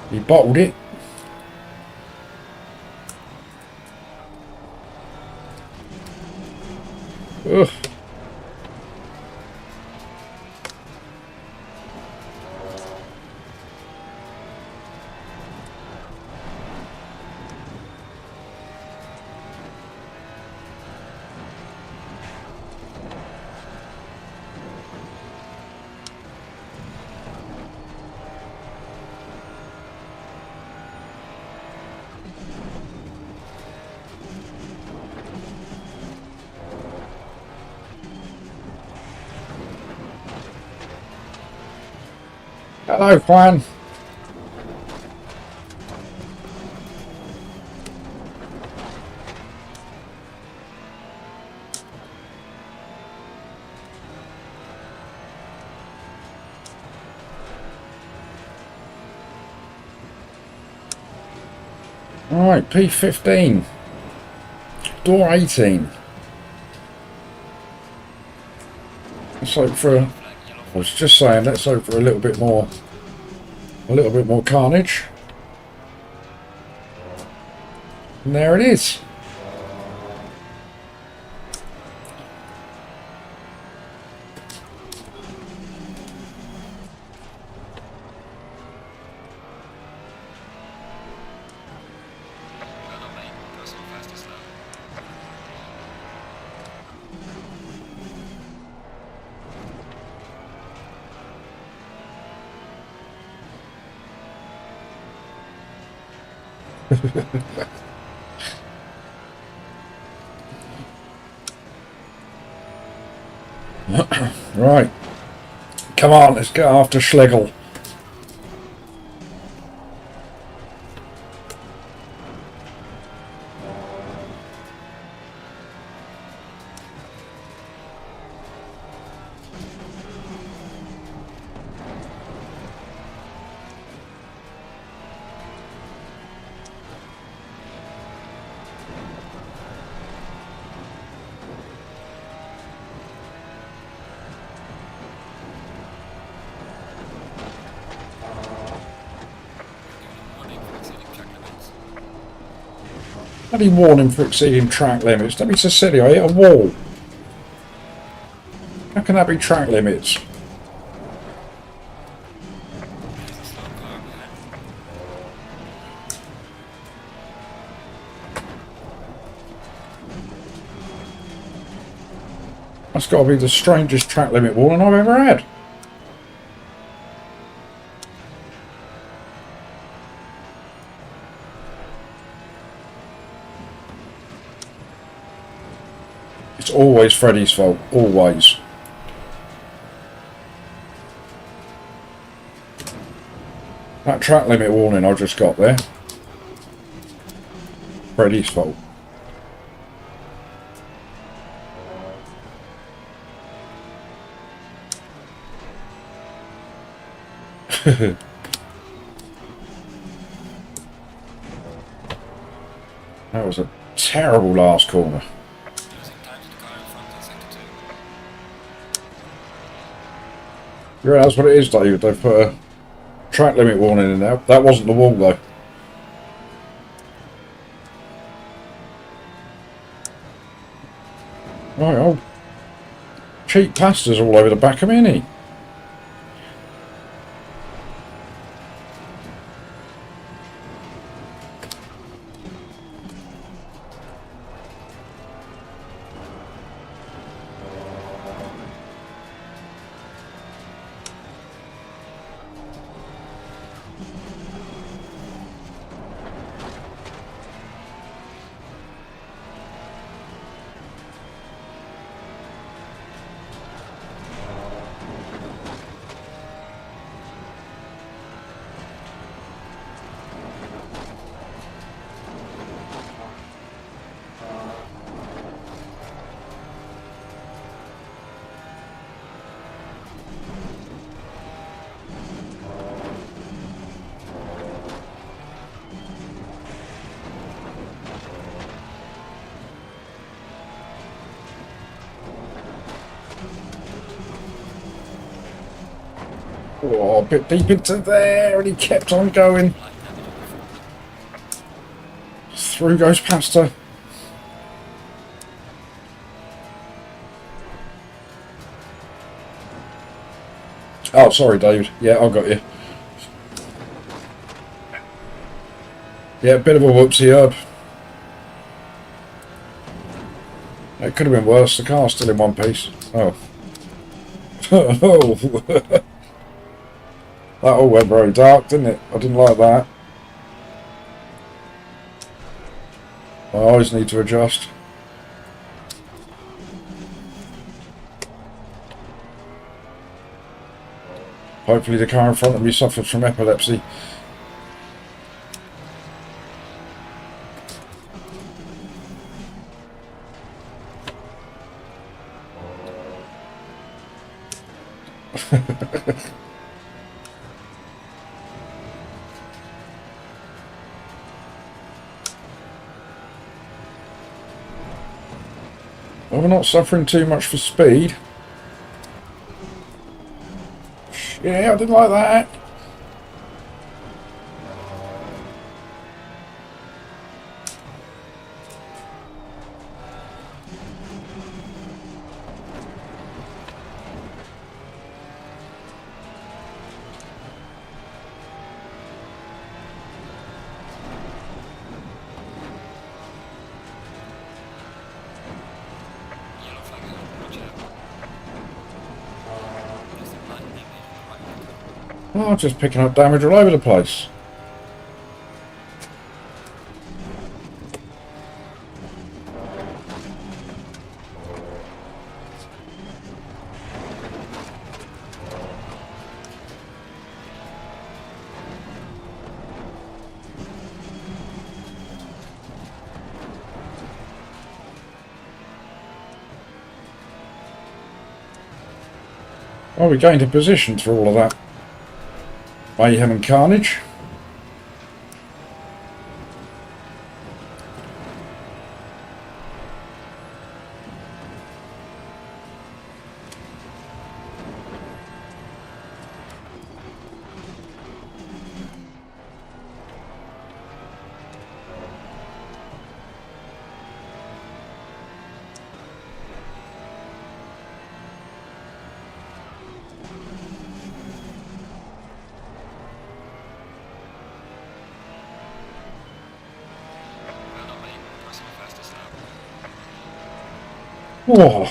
He bottled it. Ugh. Hello, Juan. Alright, P15. Door 18. Let's hope for a... I was just saying, let's hope for a little bit more carnage. And there it is. Well done, mate. Personal fastest lap. Right. Come on, let's get after Schlegel. Bloody warning for exceeding track limits. Don't be so silly, I hit a wall. How can that be track limits? That's got to be the strangest track limit warning I've ever had. It's always Freddie's fault. Always. That track limit warning I just got there. Freddie's fault. That was a terrible last corner. Yeah, that's what it is, David. They've put a track limit warning in there. That wasn't the wall, though. Right, oh. Cheap pastas all over the back of me, ain't he? Oh, a bit deep into there, and he kept on going. Through goes pasta. Oh, sorry, David. Yeah, I got you. Yeah, a bit of a whoopsie up. It could have been worse. The car's still in one piece. Oh. Oh. That all went very dark, didn't it? I didn't like that. I always need to adjust. Hopefully the car in front of me suffers from epilepsy. Well, we're not suffering too much for speed. Yeah, I didn't like that. Oh, just picking up damage all over the place. Oh, we gained a position through all of that mayhem and carnage. Well done, mate. Passing the fastest lap. Whoa.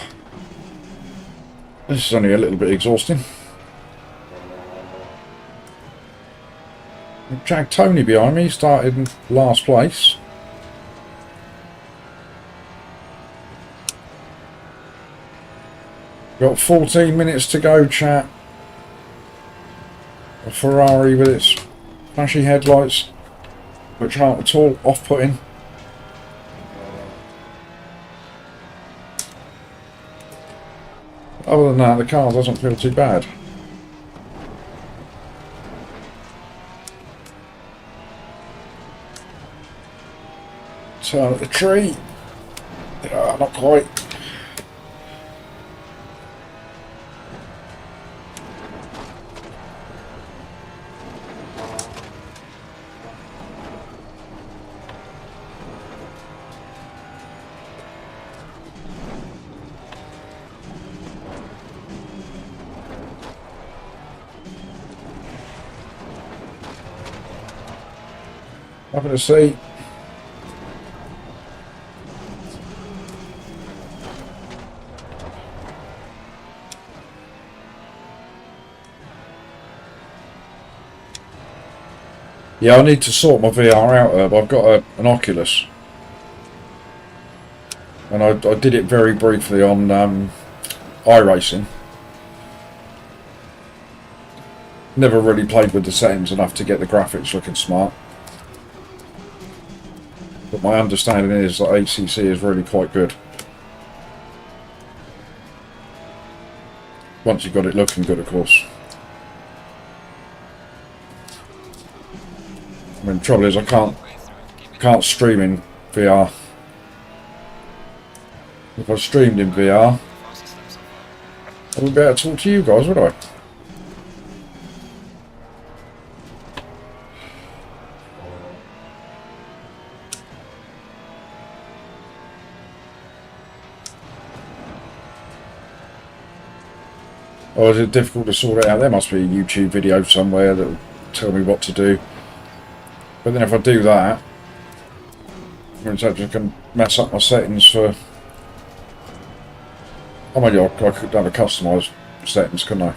This is only a little bit exhausting. Jack Tony behind me started in last place. Got 14 minutes to go, chat. A Ferrari with its flashy headlights, which aren't at all off-putting. Other than that, the car doesn't feel too bad. Turn at the tree. Not quite. Nothing to see. Yeah, I need to sort my VR out, Herb. I've got an Oculus. And I did it very briefly on iRacing. Never really played with the settings enough to get the graphics looking smart. But my understanding is that ACC is really quite good. Once you've got it looking good, of course. I mean, the trouble is I can't stream in VR. If I streamed in VR, I wouldn't be able to talk to you guys, would I? Or is it difficult to sort it out? There must be a YouTube video somewhere that will tell me what to do. But then if I do that, I can mess up my settings for... I mean, I could have a customised settings, couldn't I?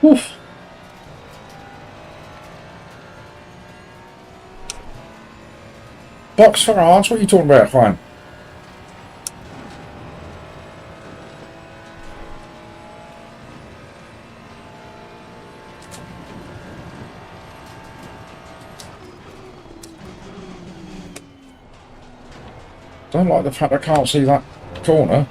Oof. Box for arms? What are you talking about, Juan? Don't like the fact I can't see that corner.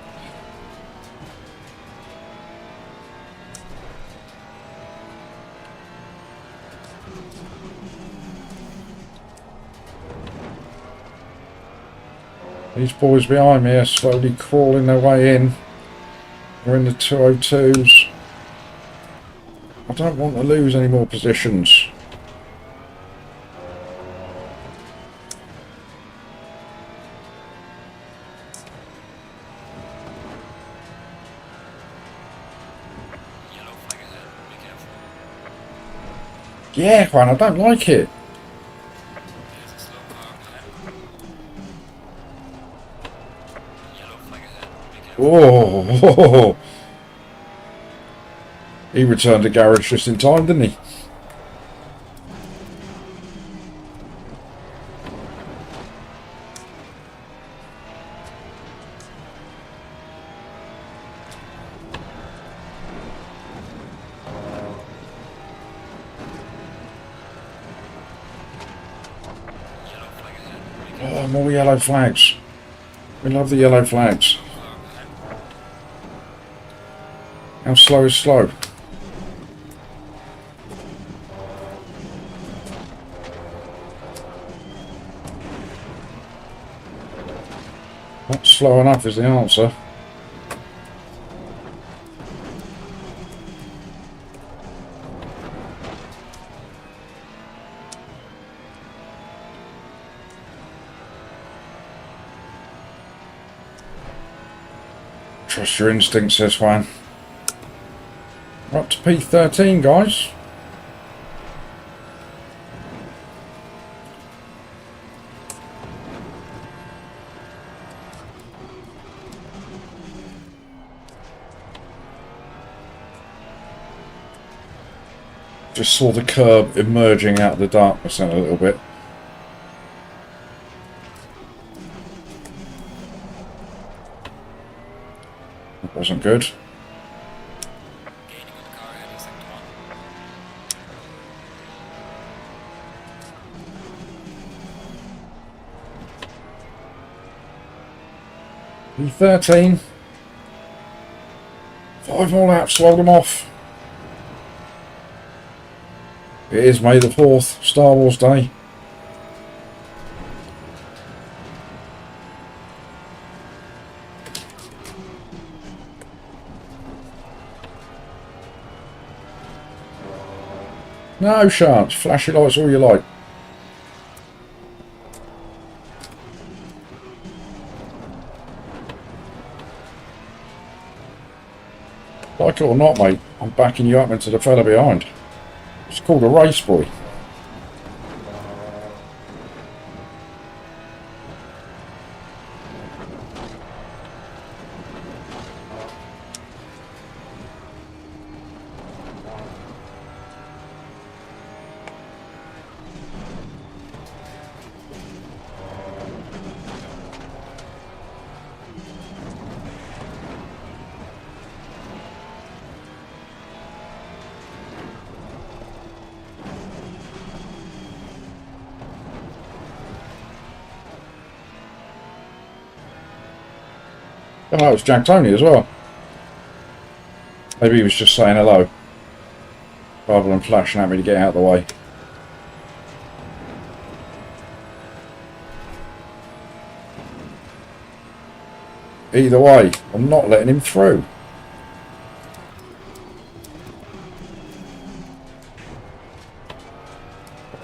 These boys behind me are slowly crawling their way in. We're in the 202s. I don't want to lose any more positions. Yeah, Juan, I don't like it. There's a slow car up ahead. Yellow flag ahead. Be careful. Oh, he returned to garage just in time, didn't he? Yellow flag ahead. Be Oh, careful. more yellow flags. We love the yellow flags. Slow car up ahead. How slow is slow? Not slow enough is the answer. Trust your instincts, this one. We're up to P13, guys. Just saw the curb emerging out of the darkness in a little bit. That wasn't good. Gaining on the car ahead in sector 1. P13. 5 more laps, hold them off. It is May the 4th, Star Wars Day. No chance, flashy lights all you like. Like it or not, mate, I'm backing you up into the fella behind. It's called a race, boy. Oh, it's Jack Tony as well. Maybe he was just saying hello, rather than flashing at me to get out of the way. Either way, I'm not letting him through.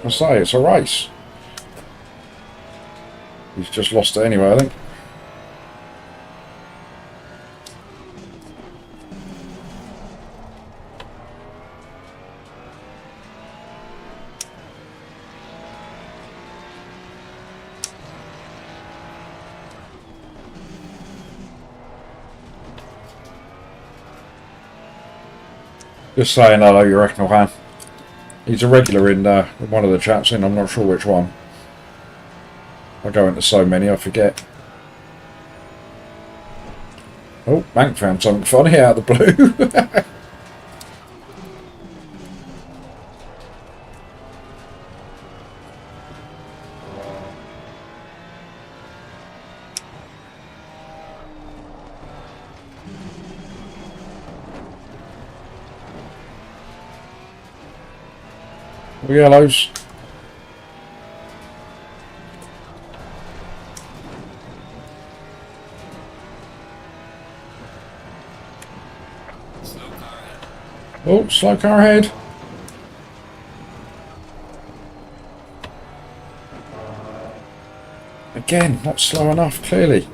I say, it's a race. He's just lost it anyway, I think. Just saying hello, you reckon, Juan? He's a regular in one of the chats in, I'm not sure which one. I go into so many, I forget. Oh, Mank found something funny out of the blue. Yellows. Slow car ahead. Oh, slow car ahead. Again, not slow enough, clearly.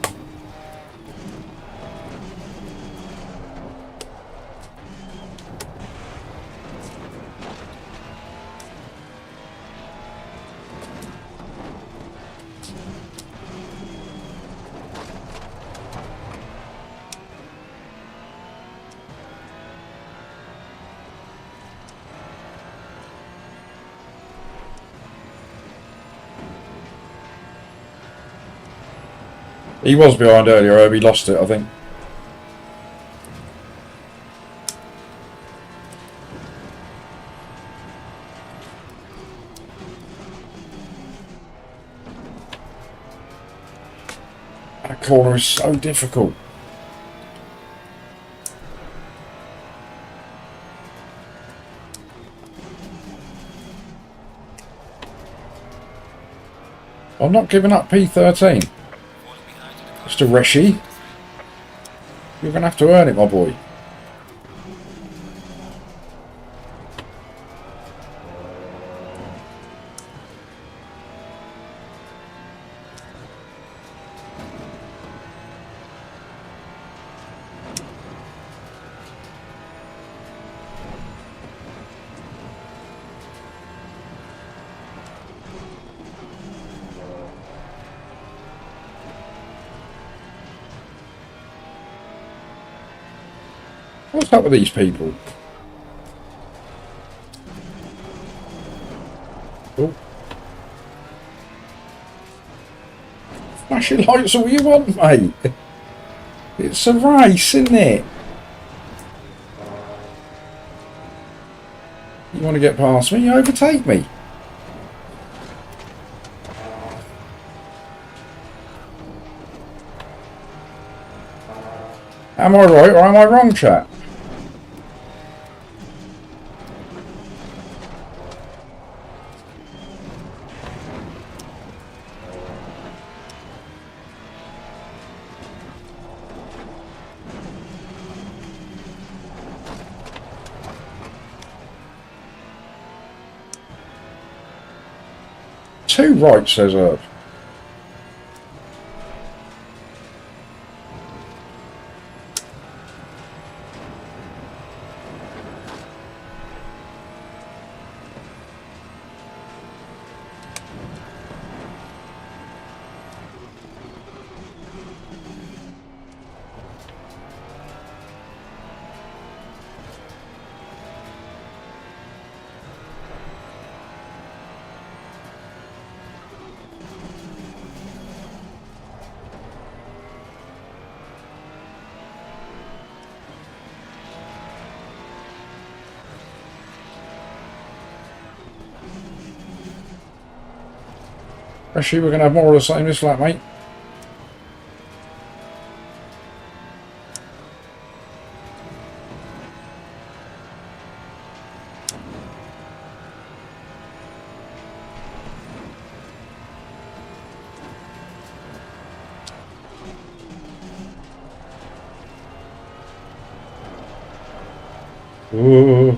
He was behind earlier, Herb. He lost it, I think. That corner is so difficult. I'm not giving up P13. Mr. Reshi, you're going to have to earn it, my boy. What's up with these people? Oh. Flashing lights all you want, mate. It's a race, isn't it? You want to get past me? Overtake me. Am I right or am I wrong, chap? Two right, says Herb. Actually, we're going to have more of the same this lap, mate. Ooh.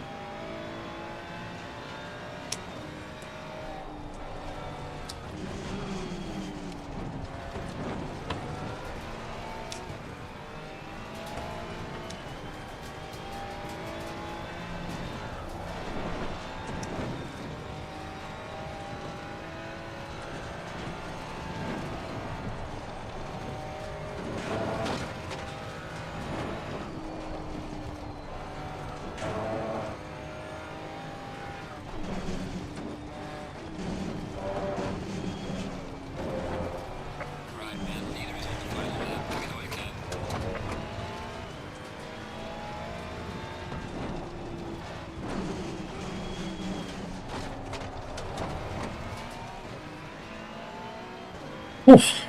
Oof.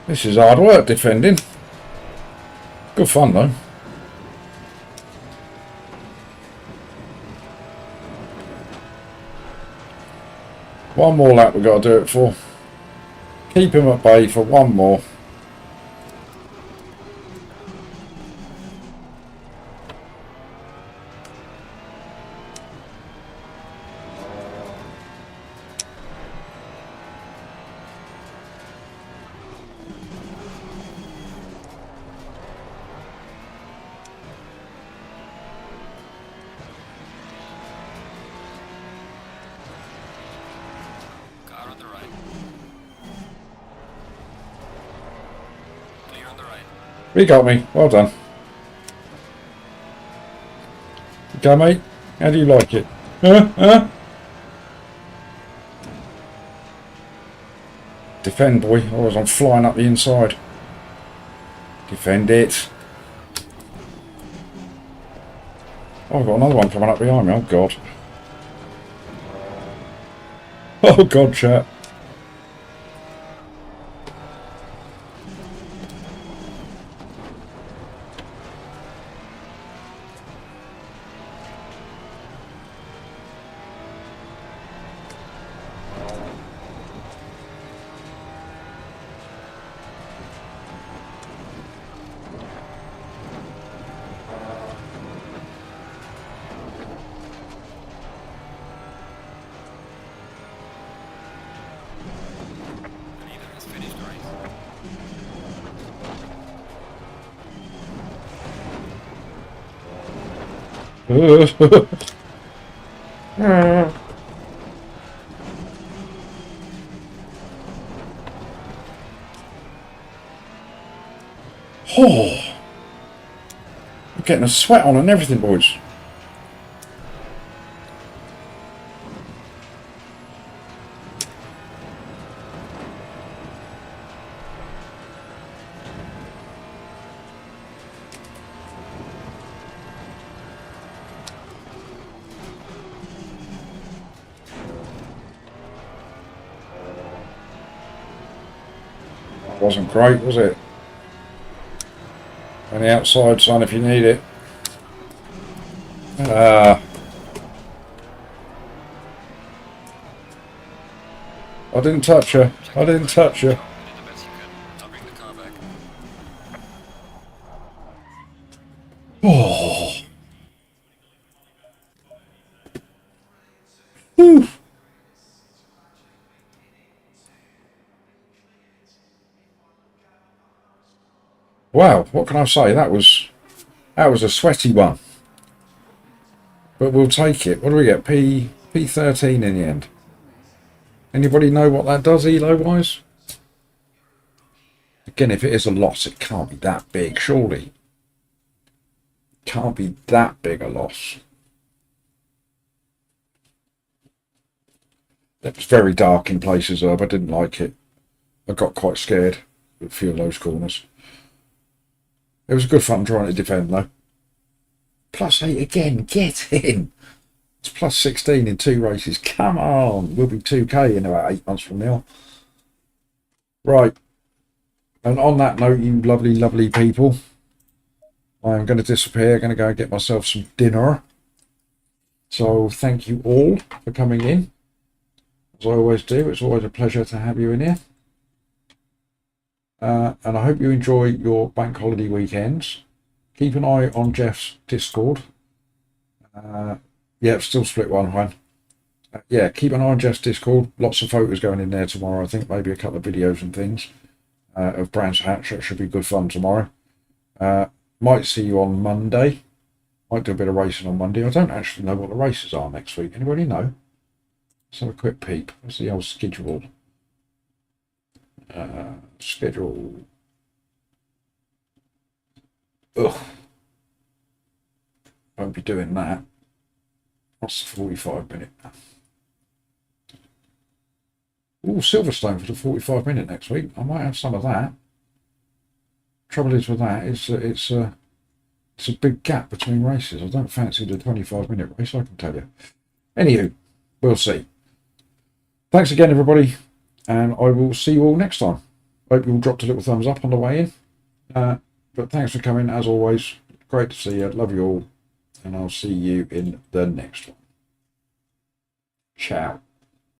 This is hard work defending. Good fun though. One more lap we've got to do it for. Keep him at bay for one more. We got me. Well done. Okay, mate. How do you like it? Huh? Huh? Defend, boy. Otherwise I'm flying up the inside. Defend it. Oh, I've got another one coming up behind me. Oh, God. Oh, God, chat. Neither has finished the race. Oh, I'm getting a sweat on and everything, boys. That wasn't great, was it? On the outside, son, if you need it. I didn't touch her. I didn't touch her. You did the best you could. I'll bring the car back. Oh. Whew. Wow, what can I say? That was a sweaty one. But we'll take it. What do we get? P13 in the end. Anybody know what that does, Elo-wise? Again, if it is a loss, it can't be that big, surely. Can't be that big a loss. It was very dark in places, Herb. I didn't like it. I got quite scared with a few of those corners. It was good fun trying to defend, though. +8 again. Get in. It's +16 in 2 races. Come on. We'll be 2K in about 8 months from now. Right. And on that note, you lovely, lovely people, I'm going to disappear. I'm going to go and get myself some dinner. So thank you all for coming in. As I always do, it's always a pleasure to have you in here. And I hope you enjoy your bank holiday weekends. Keep an eye on Jeff's Discord. Yeah, still split one, Juan. Yeah, keep an eye on Jeff's Discord. Lots of photos going in there tomorrow. I think maybe a couple of videos and things of Brands Hatch. That should be good fun tomorrow. Might see you on Monday. Might do a bit of racing on Monday. I don't actually know what the races are next week. Anybody know? Let's have a quick peep. What's the old schedule? Schedule. Ugh. Won't be doing that. What's the 45-minute? Oh, Silverstone for the 45-minute next week. I might have some of that. Trouble is with that, it's a big gap between races. I don't fancy the 25-minute race, I can tell you. Anywho, we'll see. Thanks again, everybody, and I will see you all next time. Hope you all dropped a little thumbs up on the way in. But thanks for coming, as always. Great to see you. Love you all. And I'll see you in the next one. Ciao.